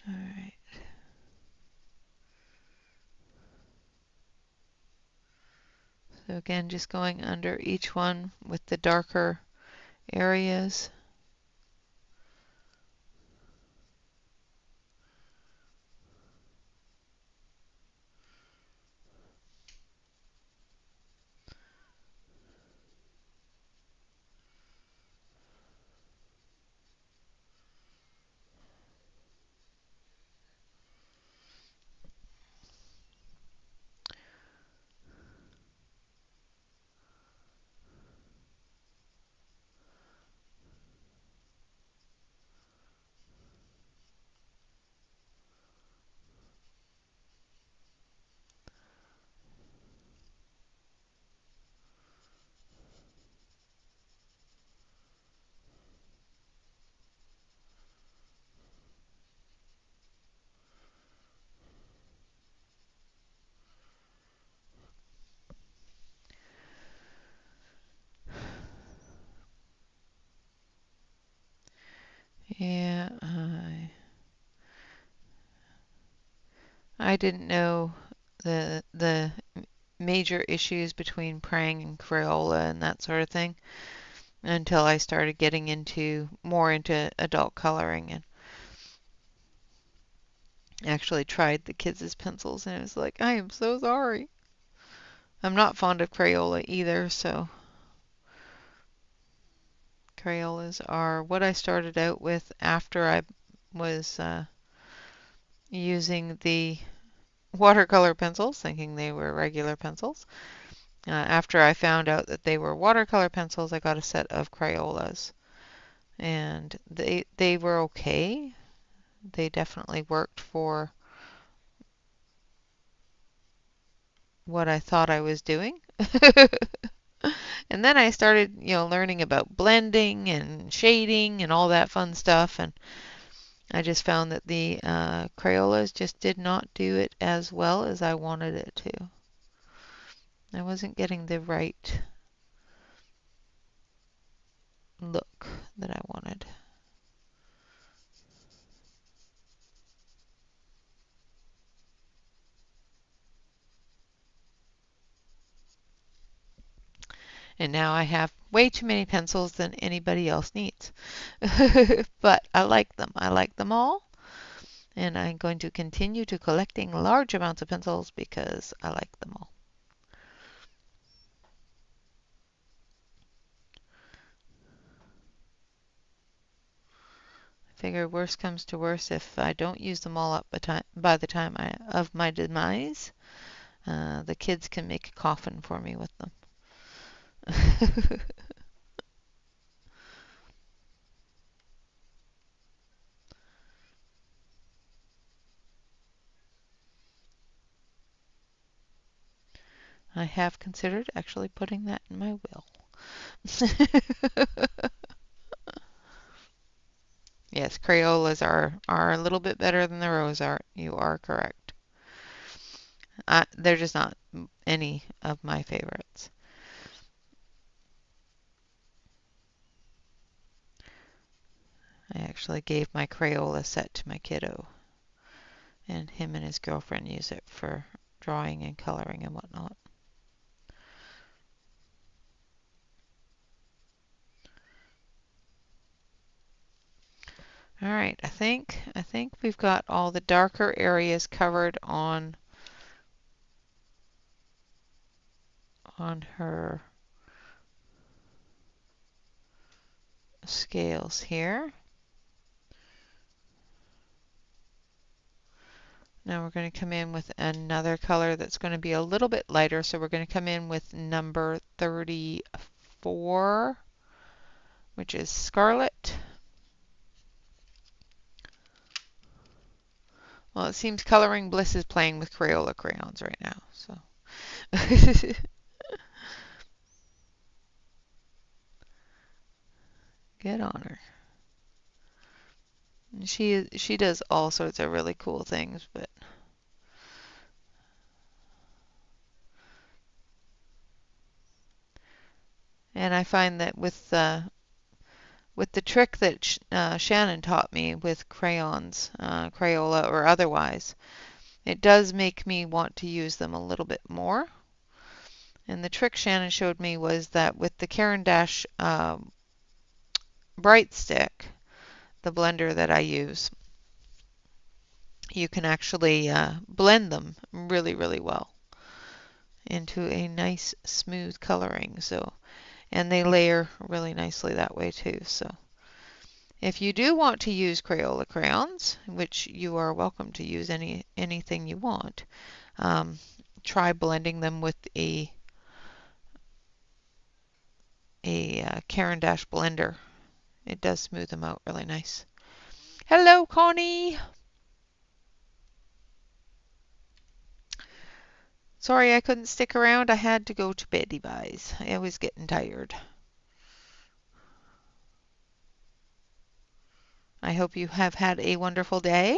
All right. So again, just going under each one with the darker areas. Yeah, I didn't know the major issues between Prang and Crayola and that sort of thing until I started getting more into adult coloring and actually tried the kids' pencils, and it was like, I am so sorry. I'm not fond of Crayola either, so Crayolas are what I started out with after I was using the watercolor pencils, thinking they were regular pencils. After I found out that they were watercolor pencils, I got a set of Crayolas, and they were okay. They definitely worked for what I thought I was doing. And then I started, learning about blending and shading and all that fun stuff, and I just found that the Crayolas just did not do it as well as I wanted it to. I wasn't getting the right look that I wanted. And now I have way too many pencils than anybody else needs. But I like them. I like them all. And I'm going to continue to collecting large amounts of pencils because I like them all. I figure worst comes to worst, if I don't use them all up by the time of my demise, the kids can make a coffin for me with them. I have considered actually putting that in my will. Yes, Crayolas are a little bit better than the Rose Art. You are correct. They're just not any of my favorites. I actually gave my Crayola set to my kiddo, and him and his girlfriend use it for drawing and coloring and whatnot. All right, I think we've got all the darker areas covered on her scales here. Now we're going to come in with another color that's going to be a little bit lighter, so we're going to come in with number 34, which is Scarlet. Well, it seems Coloring Bliss is playing with Crayola crayons right now, so. Good on her. She does all sorts of really cool things, but and I find that with the trick that Shannon taught me with crayons, Crayola or otherwise, it does make me want to use them a little bit more. And the trick Shannon showed me was that with the Caran d'Ache Bright Stick, the blender that I use, you can actually blend them really, really well into a nice smooth coloring. So, and they layer really nicely that way too. So, if you do want to use Crayola crayons, which you are welcome to use anything you want, try blending them with a Caran d'Ache blender. It does smooth them out really nice. Hello, Connie. Sorry I couldn't stick around. I had to go to bed, guys. I was getting tired. I hope you have had a wonderful day.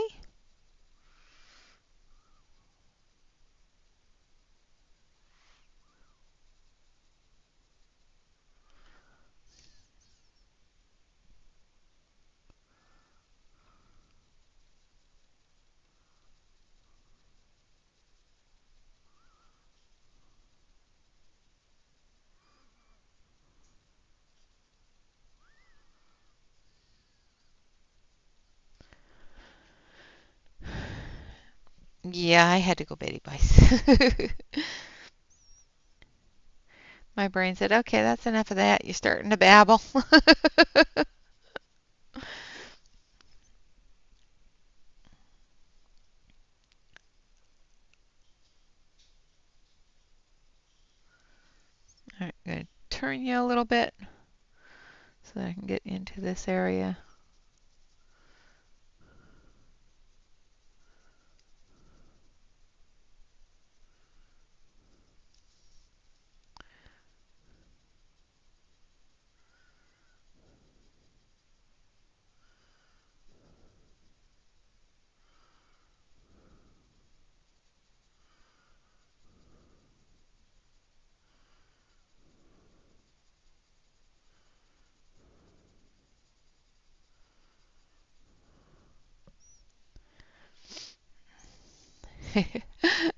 Yeah, I had to go Betty Bice. My brain said, okay, that's enough of that. You're starting to babble. All right, I'm going to turn you a little bit so that I can get into this area.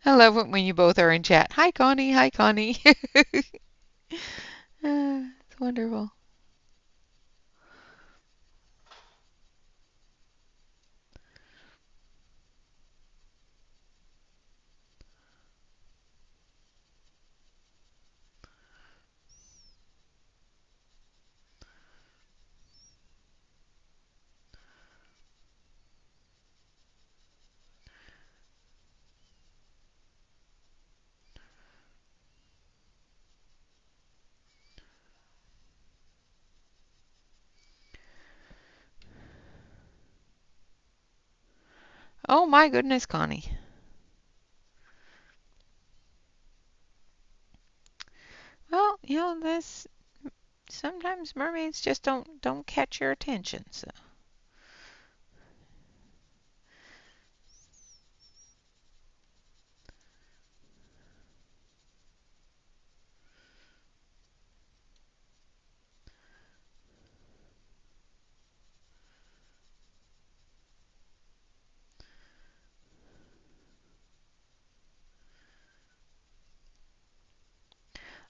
I love it when you both are in chat. Hi, Connie. Hi, Connie. It's wonderful. Oh my goodness, Connie. Well, this sometimes mermaids just don't catch your attention. So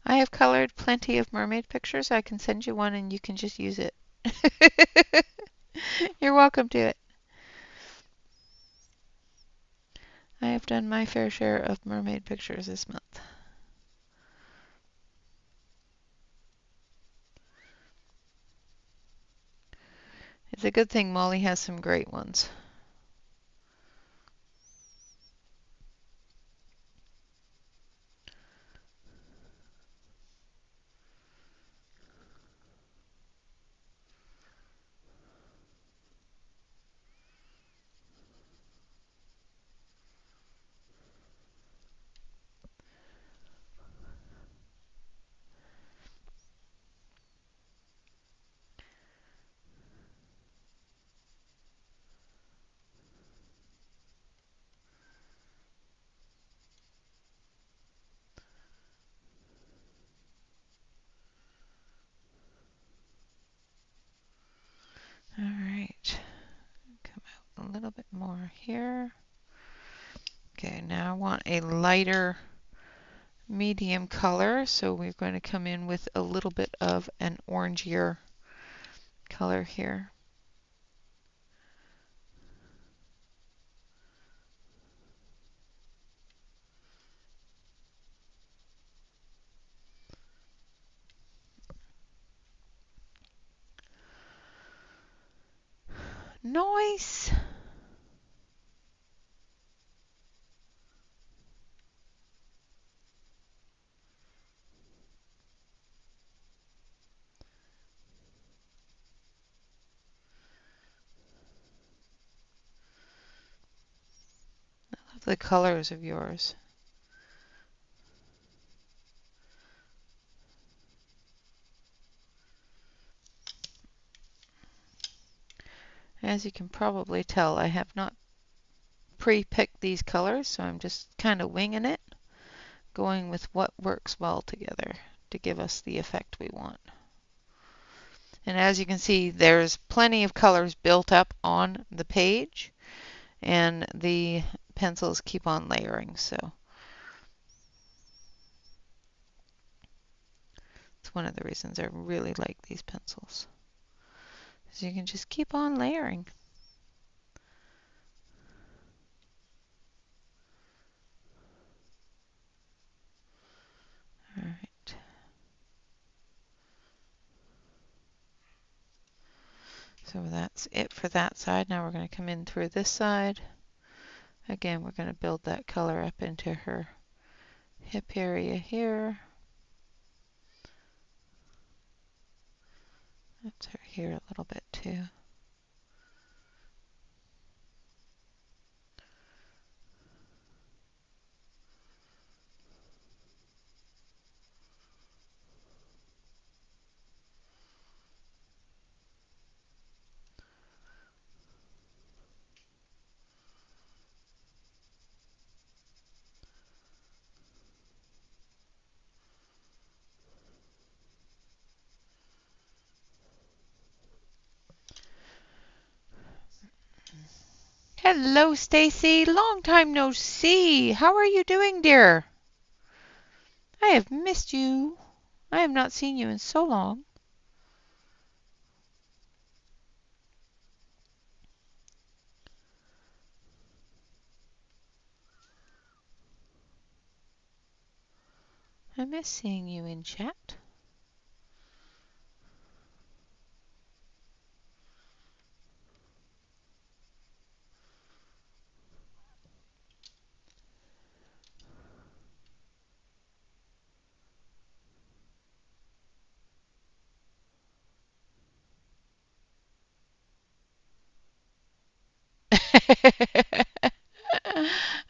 I have colored plenty of mermaid pictures. I can send you one and you can just use it. You're welcome to it. I have done my fair share of mermaid pictures this month. It's a good thing Molly has some great ones. All right, come out a little bit more here. Okay, now I want a lighter medium color, so we're going to come in with a little bit of an orangier color here. Nice. I love the colors of yours. As you can probably tell, I have not pre-picked these colors, so I'm just kind of winging it, going with what works well together to give us the effect we want. And as you can see, there's plenty of colors built up on the page, and the pencils keep on layering, so it's one of the reasons I really like these pencils. So you can just keep on layering. So that's it for that side. Now we're going to come in through this side. Again, we're going to build that color up into her hip area here. That's her here a little bit too. Hello, Stacy. Long time no see. How are you doing, dear? I have missed you. I have not seen you in so long. I miss seeing you in chat.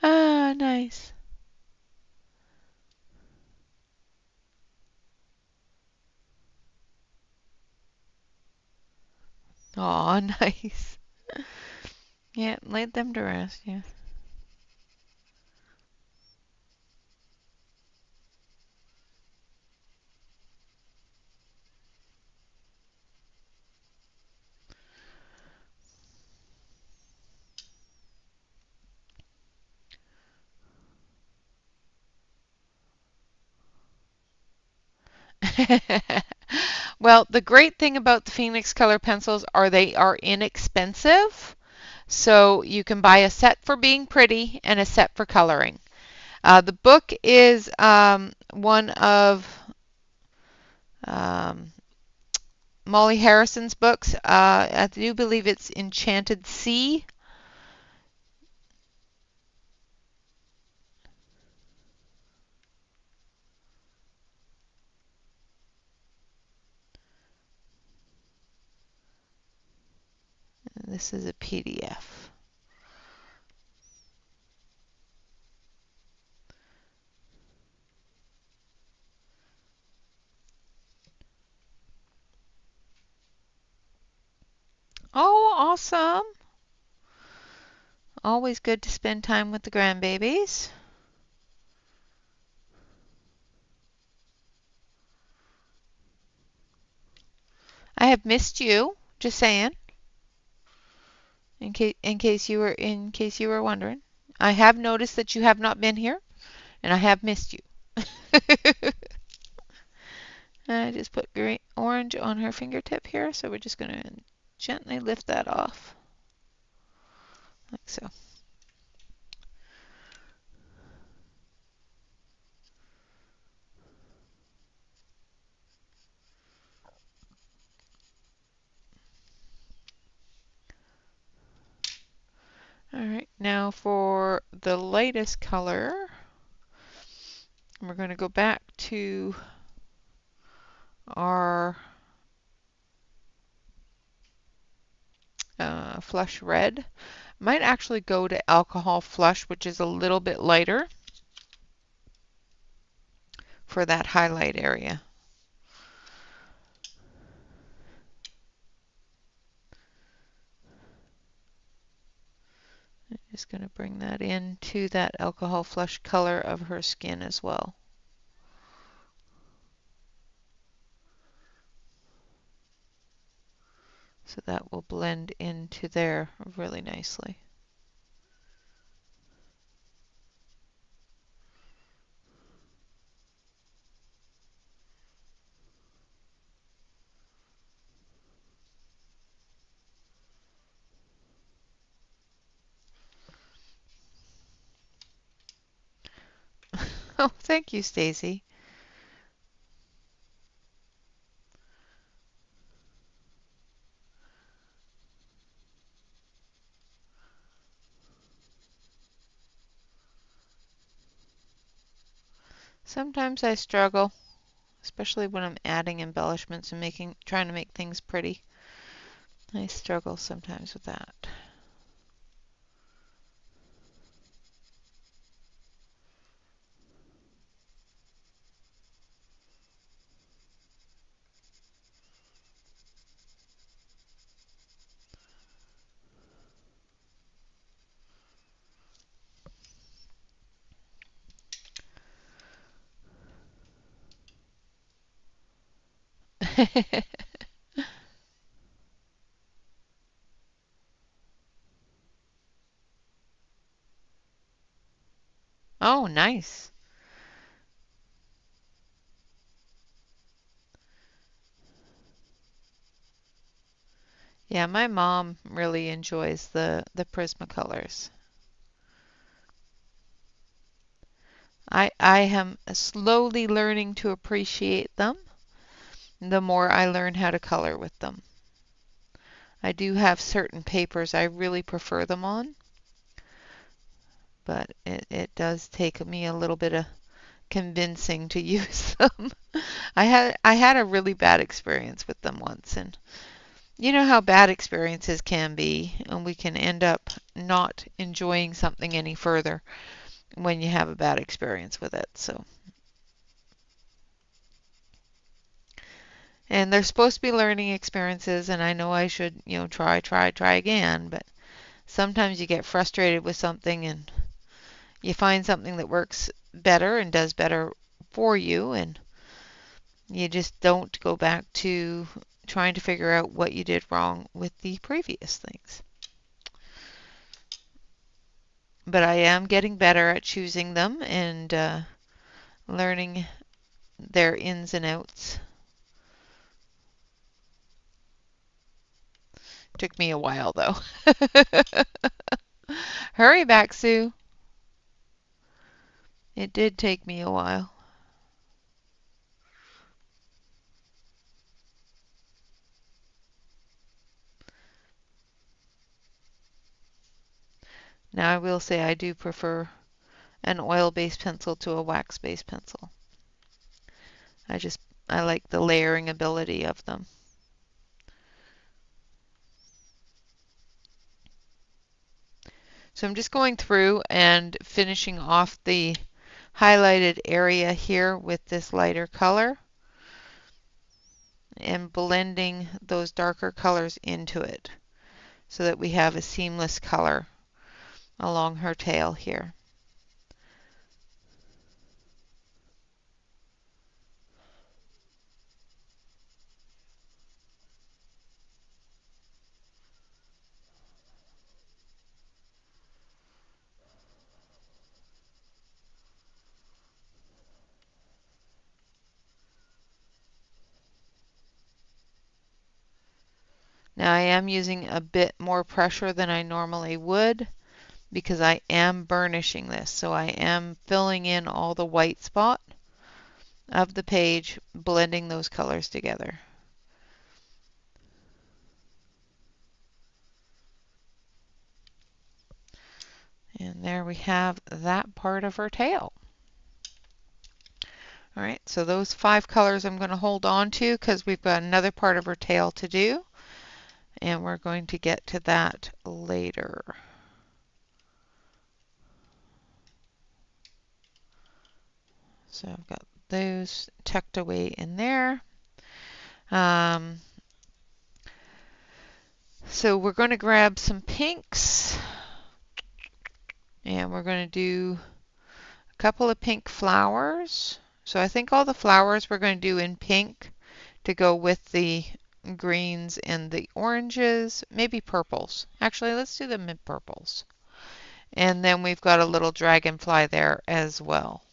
Ah, nice. Aw, nice. Yeah, laid them to rest, yeah. Well, the great thing about the Phoenix color pencils are they are inexpensive. So you can buy a set for being pretty and a set for coloring. The book is one of um, Molly Harrison's books. I do believe it's Enchanted Sea. This is a PDF. Oh, awesome. Always good to spend time with the grandbabies. I have missed you, just saying, in case you were wondering. I have noticed that you have not been here, and I have missed you. I just put green orange on her fingertip here, so we're just going to gently lift that off, like so. All right, now for the lightest color, we're going to go back to our flush red. Might actually go to alcohol flush, which is a little bit lighter for that highlight area. I'm just going to bring that into that alcohol flush color of her skin as well. So that will blend into there really nicely. Oh, thank you, Stacy. Sometimes I struggle, especially when I'm adding embellishments and trying to make things pretty. I struggle sometimes with that. Oh, nice. Yeah, my mom really enjoys the Prismacolors. I am slowly learning to appreciate them the more I learn how to color with them. I do have certain papers I really prefer them on, but it does take me a little bit of convincing to use them. I had a really bad experience with them once, and you know how bad experiences can be, and we can end up not enjoying something any further when you have a bad experience with it. So, and they're supposed to be learning experiences, and I know I should, try again, but sometimes you get frustrated with something and you find something that works better and does better for you, and you just don't go back to trying to figure out what you did wrong with the previous things. But I am getting better at choosing them and learning their ins and outs. Took me a while though. Hurry back, Sue. It did take me a while. Now I will say I do prefer an oil-based pencil to a wax-based pencil. I just I like the layering ability of them. So I'm just going through and finishing off the highlighted area here with this lighter color and blending those darker colors into it so that we have a seamless color along her tail here. Now I am using a bit more pressure than I normally would because I am burnishing this. So I am filling in all the white spot of the page, blending those colors together. And there we have that part of her tail. All right, so those 5 colors I'm going to hold on to because we've got another part of her tail to do, and we're going to get to that later. So I've got those tucked away in there. So we're going to grab some pinks, and we're going to do a couple of pink flowers. So I think all the flowers we're going to do in pink to go with the greens and the oranges, maybe purples. Actually, let's do them in purples. And then we've got a little dragonfly there as well.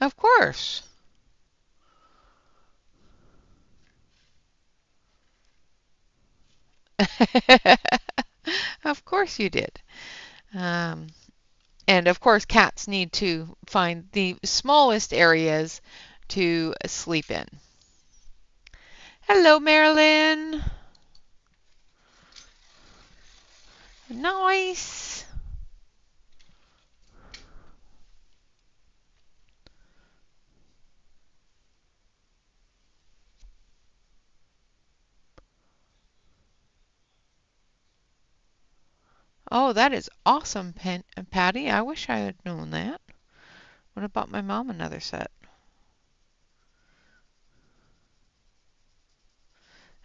Of course. Of course you did. And of course, cats need to find the smallest areas to sleep in. Hello, Marilyn. Nice. Oh, that is awesome, Patty. I wish I had known that. Would have bought my mom another set.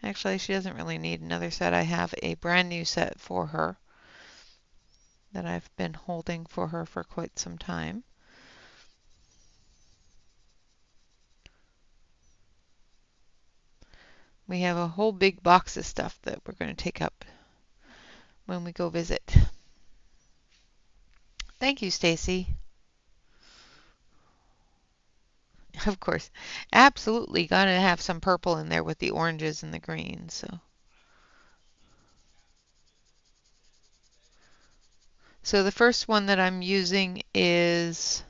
Actually, she doesn't really need another set. I have a brand new set for her that I've been holding for her for quite some time. We have a whole big box of stuff that we're going to take up when we go visit. Thank you, Stacy. Of course, absolutely got to have some purple in there with the oranges and the greens. So the first one that I'm using is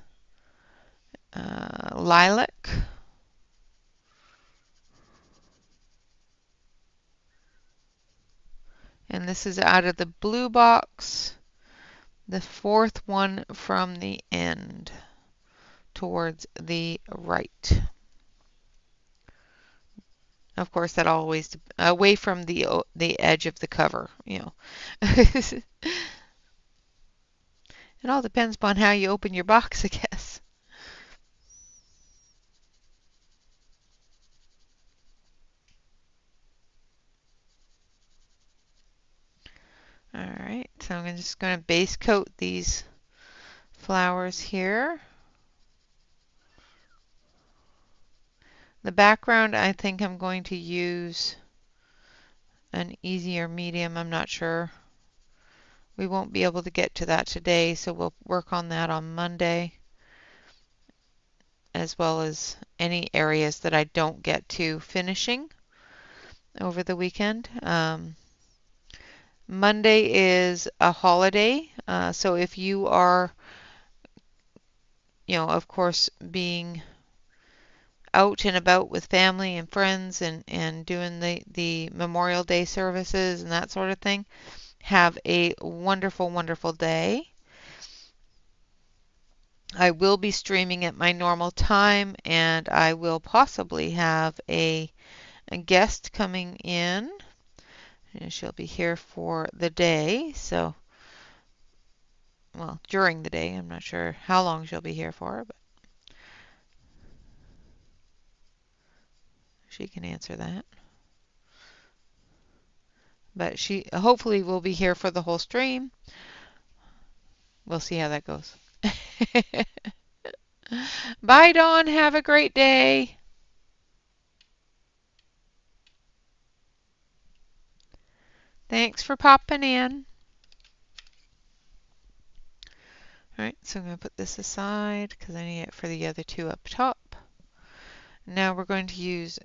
lilac. And this is out of the blue box, the fourth one from the end towards the right. Of course, that always away from the edge of the cover, you know. It all depends upon how you open your box, I guess. All right, so I'm just going to base coat these flowers here. The background, I think I'm going to use an easier medium. I'm not sure. We won't be able to get to that today, so we'll work on that on Monday, as well as any areas that I don't get to finishing over the weekend. Monday is a holiday, so if you are, of course, being out and about with family and friends and doing the Memorial Day services and that sort of thing, have a wonderful, wonderful day. I will be streaming at my normal time, and I will possibly have a guest coming in. And she'll be here for the day, so, well, during the day. I'm not sure how long she'll be here for, but she can answer that. But she hopefully will be here for the whole stream. We'll see how that goes. Bye, Dawn. Have a great day. Thanks for popping in. All right, so I'm going to put this aside because I need it for the other two up top. Now we're going to use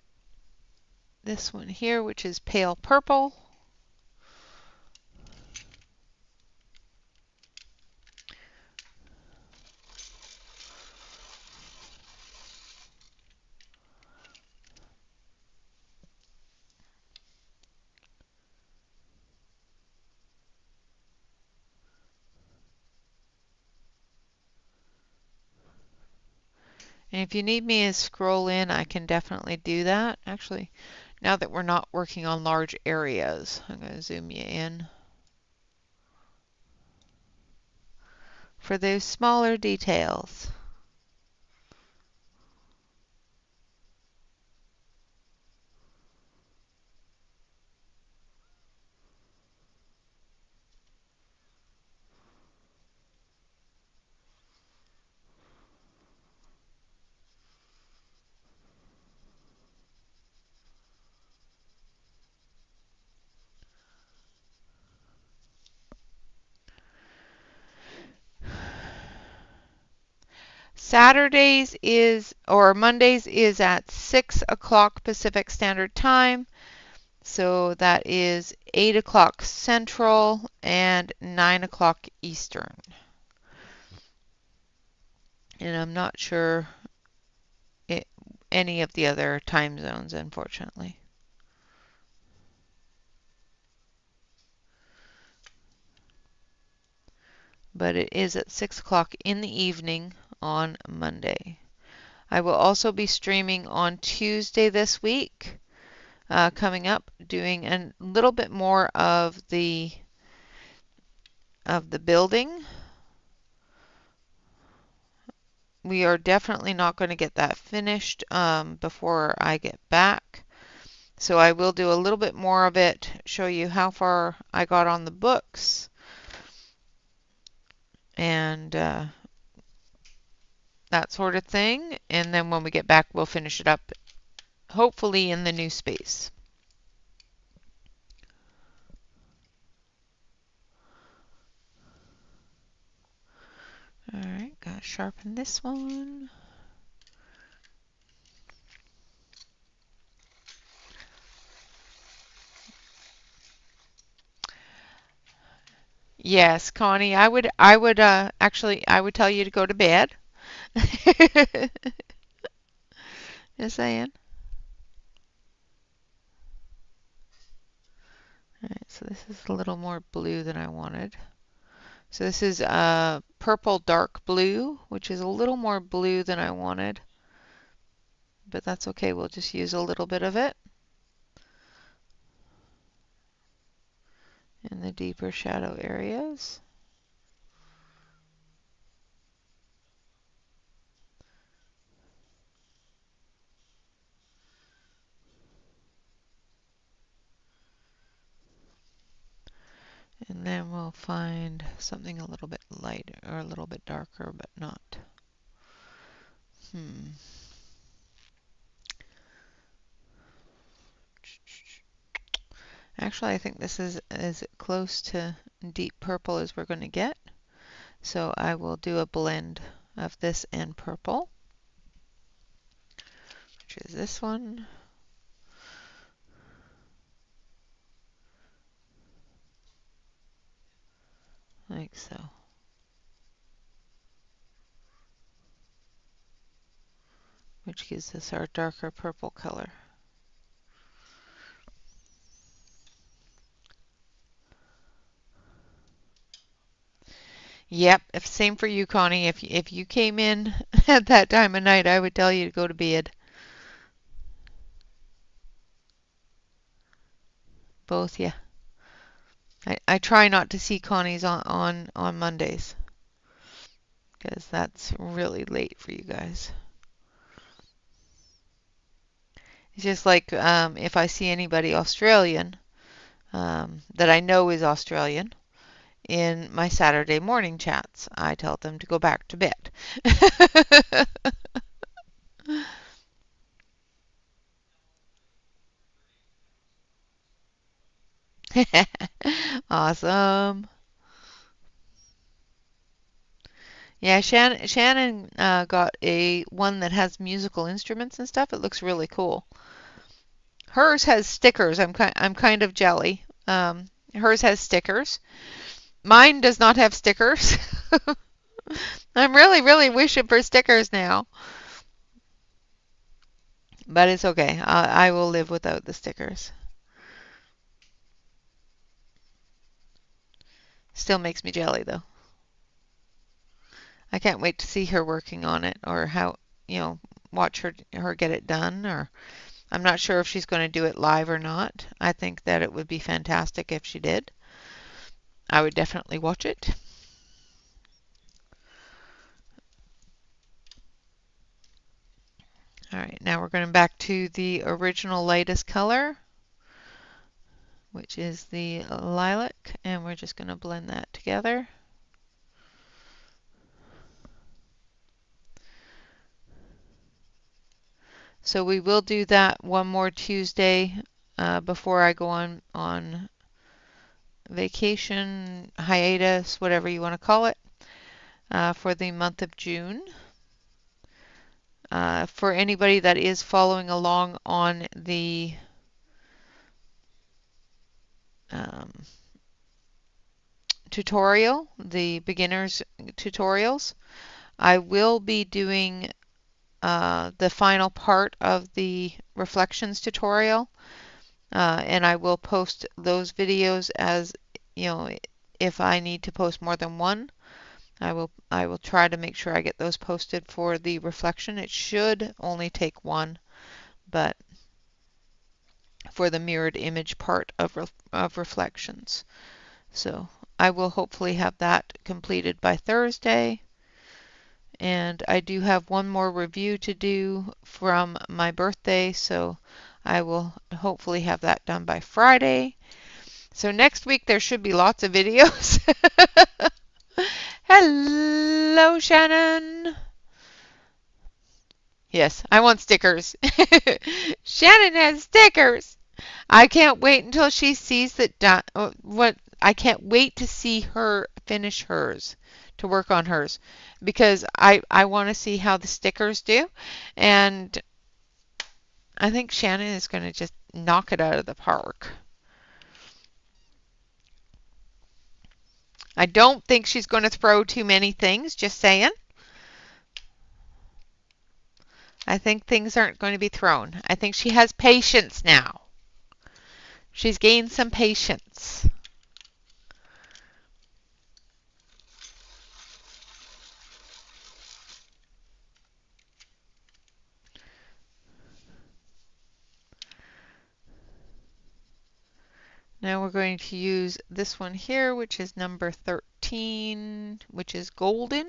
this one here, which is pale purple. And if you need me to scroll in, I can definitely do that. Actually, now that we're not working on large areas, I'm going to zoom you in for those smaller details. Saturdays is, or Mondays is at 6 o'clock Pacific Standard Time. So that is 8 o'clock Central and 9 o'clock Eastern. And I'm not sure any of the other time zones, unfortunately. But it is at 6 o'clock in the evening on Monday. I will also be streaming on Tuesday this week, coming up, doing a little bit more of the building. We are definitely not going to get that finished before I get back. So I will do a little bit more of it, show you how far I got on the books, and that sort of thing. And then when we get back, we'll finish it up, hopefully in the new space. All right, gotta sharpen this one. Yes, Connie, I would actually I would tell you to go to bed. Just saying. All right, so this is a little more blue than I wanted. So this is purple dark blue, which is a little more blue than I wanted, but that's okay. We'll just use a little bit of it in the deeper shadow areas. And then we'll find something a little bit lighter or a little bit darker, but not. Actually, I think this is as close to deep purple as we're going to get. So I will do a blend of this and purple, which is this one. Like so. Which gives us our darker purple color. Yep, same for you, Connie. If you came in at that time of night, I would tell you to go to bed. Both, yeah. I try not to see Connie's on Mondays because that's really late for you guys. It's just like if I see anybody Australian that I know is Australian in my Saturday morning chats, I tell them to go back to bed. Awesome. Yeah, Shannon got a one that has musical instruments and stuff. It looks really cool. Hers has stickers. I'm kind of jelly. Hers has stickers. Mine does not have stickers. I'm really wishing for stickers now. But it's okay. I will live without the stickers. Still makes me jelly though. I can't wait to see her working on it or how, watch her get it done. Or I'm not sure if she's going to do it live or not. I think that it would be fantastic if she did. I would definitely watch it. All right, now we're going back to the original lightest color, which is the lilac, and we're just going to blend that together. So we will do that one more Tuesday before I go on vacation, hiatus, whatever you want to call it, for the month of June. For anybody that is following along on the tutorial, the beginners tutorials, I will be doing the final part of the reflections tutorial, and I will post those videos as, you know, if I need to post more than one. I will try to make sure I get those posted for the reflection. It should only take one, but for the mirrored image part of reflections. So I will hopefully have that completed by Thursday. And I do have one more review to do from my birthday, so I will hopefully have that done by Friday. So next week there should be lots of videos. Hello, Shannon. Yes, I want stickers. Shannon has stickers. I can't wait until she sees that done. What I can't wait to see her finish hers, to work on hers, because I want to see how the stickers do, and I think Shannon is going to just knock it out of the park. I don't think she's going to throw too many things, just saying. I think things aren't going to be thrown. I think she has patience now. She's gained some patience. Now we're going to use this one here, which is number 13, which is golden.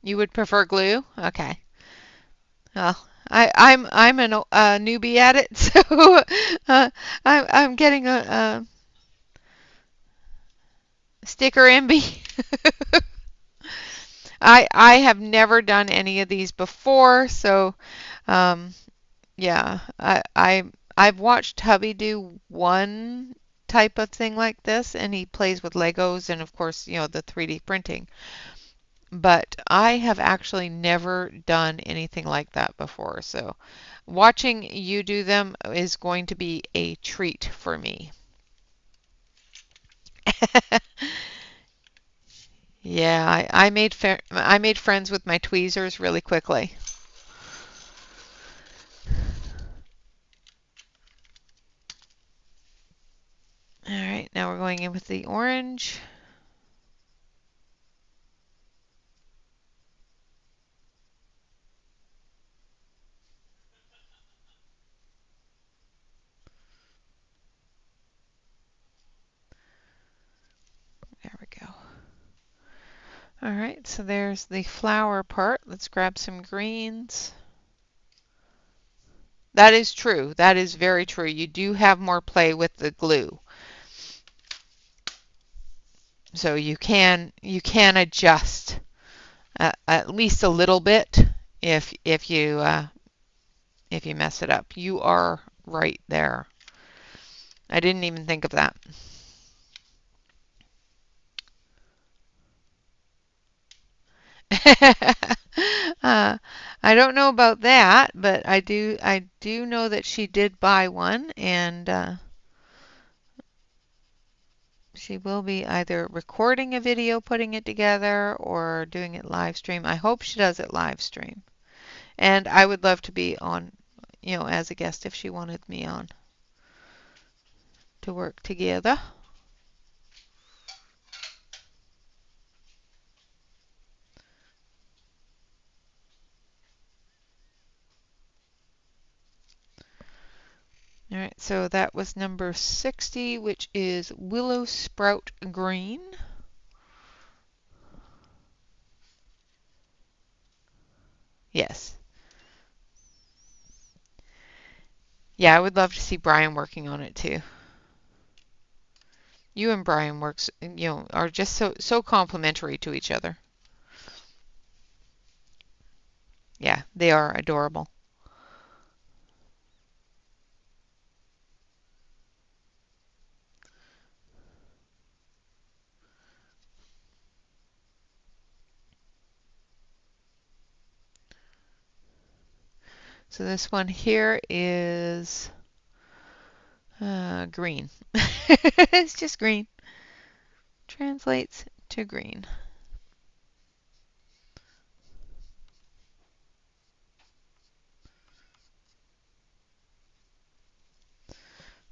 You would prefer glue? Okay. Well, I'm a newbie at it, so I'm getting a sticker envy. I have never done any of these before, so um, yeah, I've watched hubby do one type of thing like this, and he plays with Legos and of course, you know, the 3D printing. But I have actually never done anything like that before, so watching you do them is going to be a treat for me. Yeah, I made friends with my tweezers really quickly. All right, now we're going in with the orange. There we go. All right, so there's the flower part. Let's grab some greens. That is true. That is very true. You do have more play with the glue. So you can adjust at least a little bit if you mess it up. You are right there. I didn't even think of that. I don't know about that, but I do know that she did buy one, and she will be either recording a video, putting it together, or doing it live stream. I hope she does it live stream. And I would love to be on, you know, as a guest if she wanted me on to work together. All right, so that was number 60, which is Willow Sprout Green. Yes. Yeah, I would love to see Brian working on it too. You and Brian works, you know, are just so complimentary to each other. Yeah, they are adorable. So this one here is Green. It's just green. Translates to green.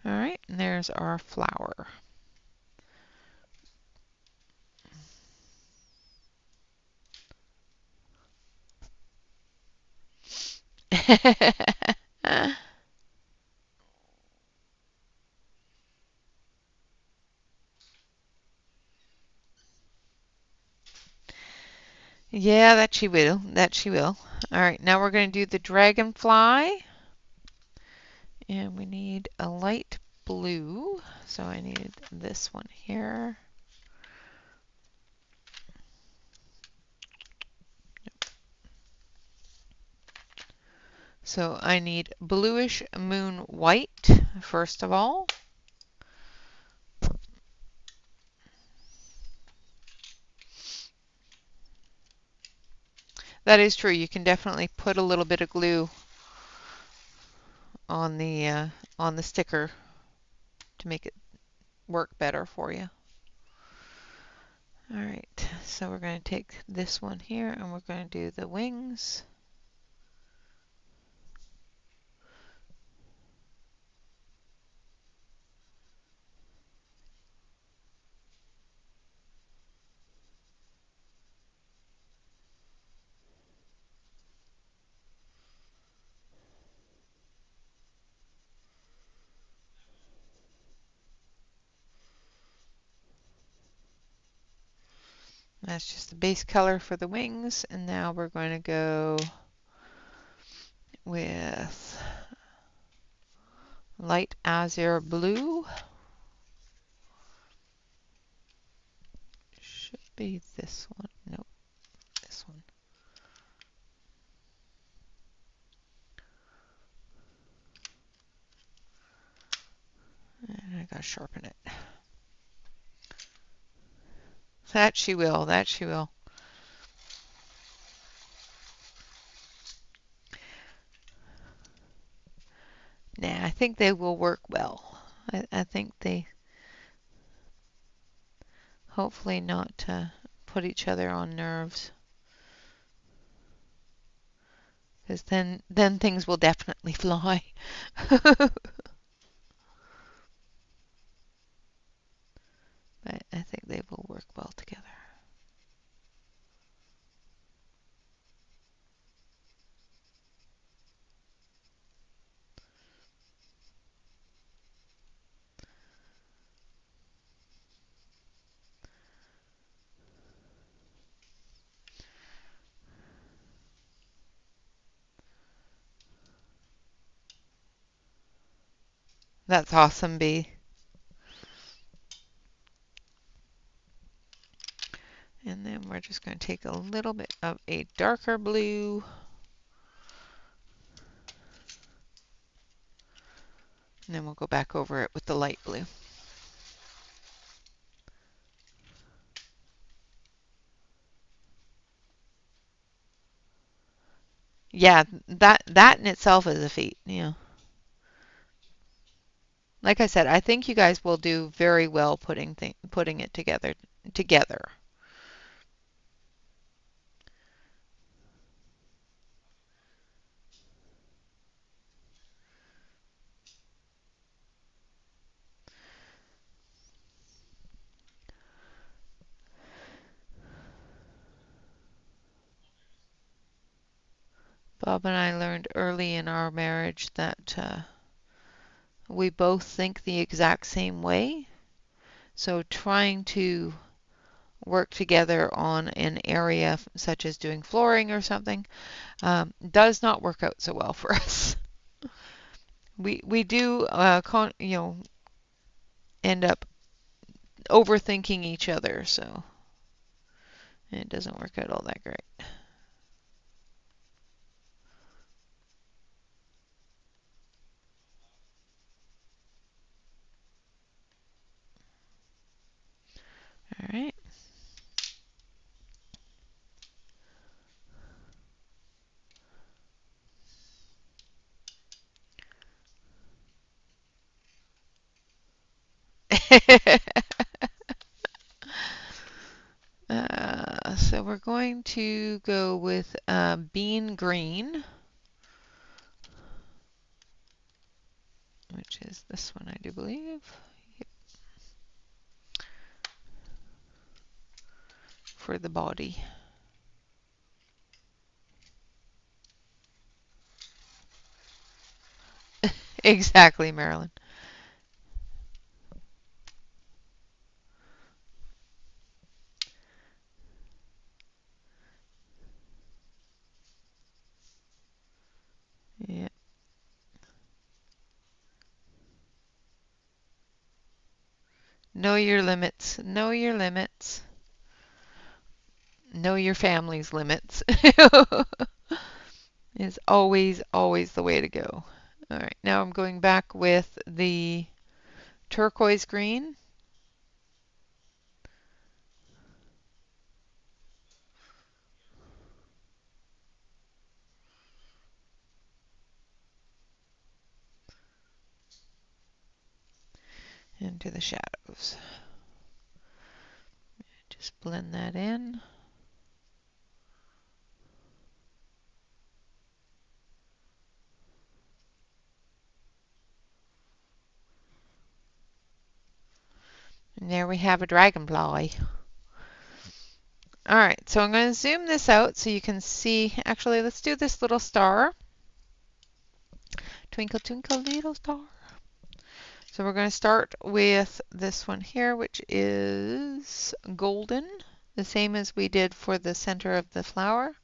All right, and there's our flower. Yeah, that she will. That she will. All right, now we're going to do the dragonfly. And we need a light blue. So I need this one here. So I need bluish moon white, first of all. That is true. You can definitely put a little bit of glue on the sticker to make it work better for you. All right, so we're going to take this one here and we're going to do the wings. That's just the base color for the wings, and now we're going to go with light azure blue. Should be this one. Nope, this one. And I gotta sharpen it. That she will, that she will. Nah, I think they will work well. I think they hopefully not put each other on nerves. Because then things will definitely fly. But I think they will work well together. That's awesome, Bee. And then we're just going to take a little bit of a darker blue. And then we'll go back over it with the light blue. Yeah, that in itself is a feat. Yeah. Like I said, I think you guys will do very well putting it together. Bob and I learned early in our marriage that we both think the exact same way. So trying to work together on an area such as doing flooring or something does not work out so well for us. We do end up overthinking each other, so it doesn't work out all that great. All right. So we're going to go with bean green, which is this one, I do believe. Yep. For the body. Exactly, Marilyn. Yeah. Know your limits. Know your limits. Know your family's limits. Is always, always the way to go. All right, now I'm going back with the turquoise green. Into the shadows. Just blend that in. And there we have a dragonfly. All right, so I'm going to zoom this out so you can see. Actually, let's do this little star. Twinkle, twinkle, little star. So we're going to start with this one here, which is golden, the same as we did for the center of the flower.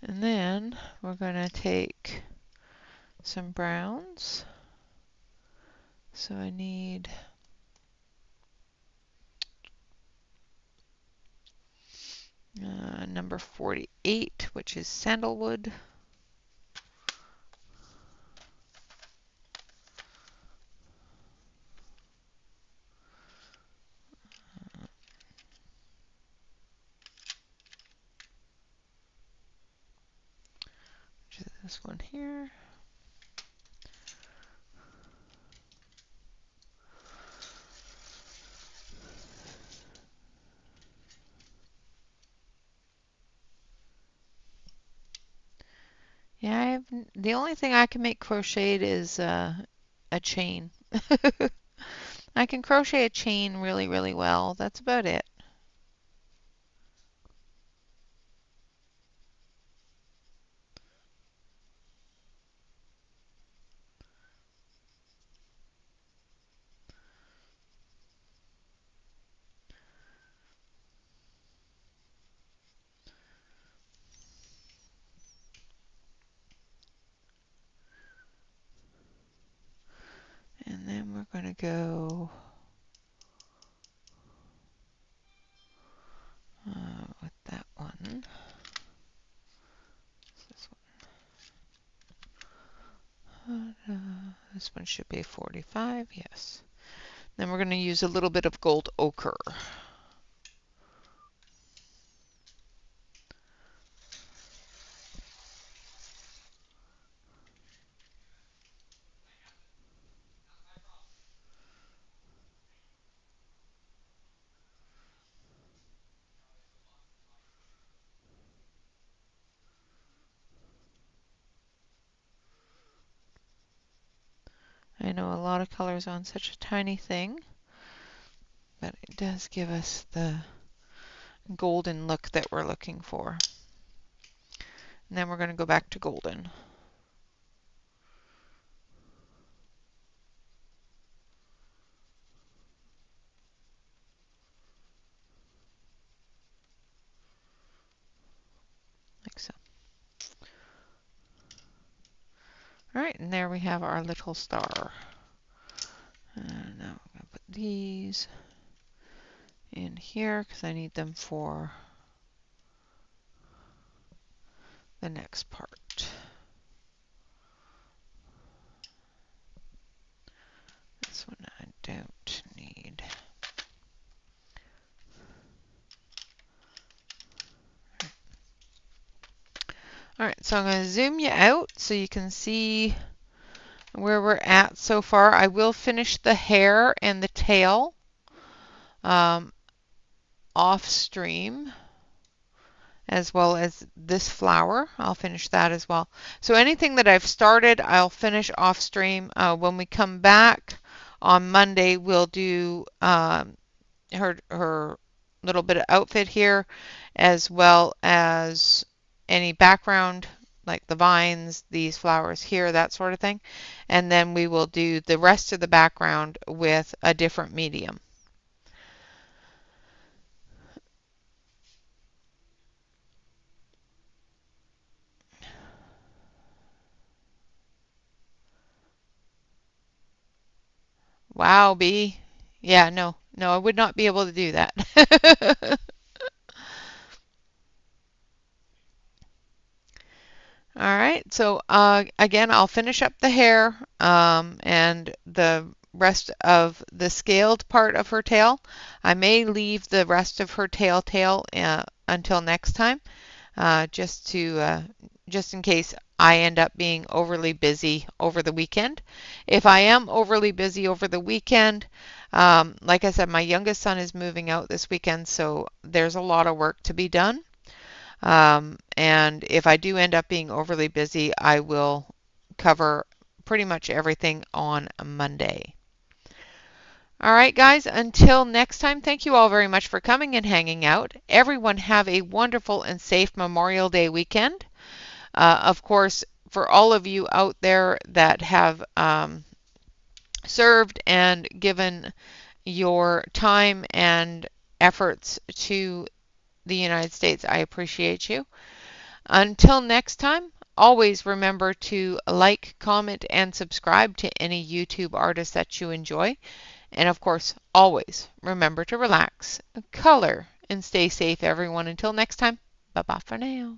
And then we're going to take some browns. So I need number 48, which is sandalwood. Which is this one here. Yeah, the only thing I can make crocheted is a chain. I can crochet a chain really, really well. That's about it. And then we're going to go with that one. This one. This one should be 45, yes. Then we're going to use a little bit of gold ochre. I know a lot of colors on such a tiny thing, but it does give us the golden look that we're looking for. And then we're going to go back to golden. Like so. All right, and there we have our little star. And now we're going to put these in here because I need them for the next part. This one I don't need. All right, so I'm going to zoom you out so you can see where we're at so far. I will finish the hair and the tail off stream, as well as this flower. I'll finish that as well. So anything that I've started, I'll finish off stream. When we come back on Monday, we'll do her little bit of outfit here, as well as any background, like the vines, these flowers here, that sort of thing. And then we will do the rest of the background with a different medium. Wow, Bee. Yeah, no, I would not be able to do that. All right, so again, I'll finish up the hair and the rest of the scaled part of her tail. I may leave the rest of her tail until next time, just in case I end up being overly busy over the weekend. If I am overly busy over the weekend, like I said, my youngest son is moving out this weekend, so there's a lot of work to be done. And if I do end up being overly busy, I will cover pretty much everything on Monday. All right, guys, until next time, thank you all very much for coming and hanging out. Everyone have a wonderful and safe Memorial Day weekend. Of course, for all of you out there that have served and given your time and efforts to the United States, I appreciate you. Until next time, always remember to like, comment, and subscribe to any YouTube artist that you enjoy. And of course, always remember to relax, color, and stay safe, everyone. Until next time, bye-bye for now.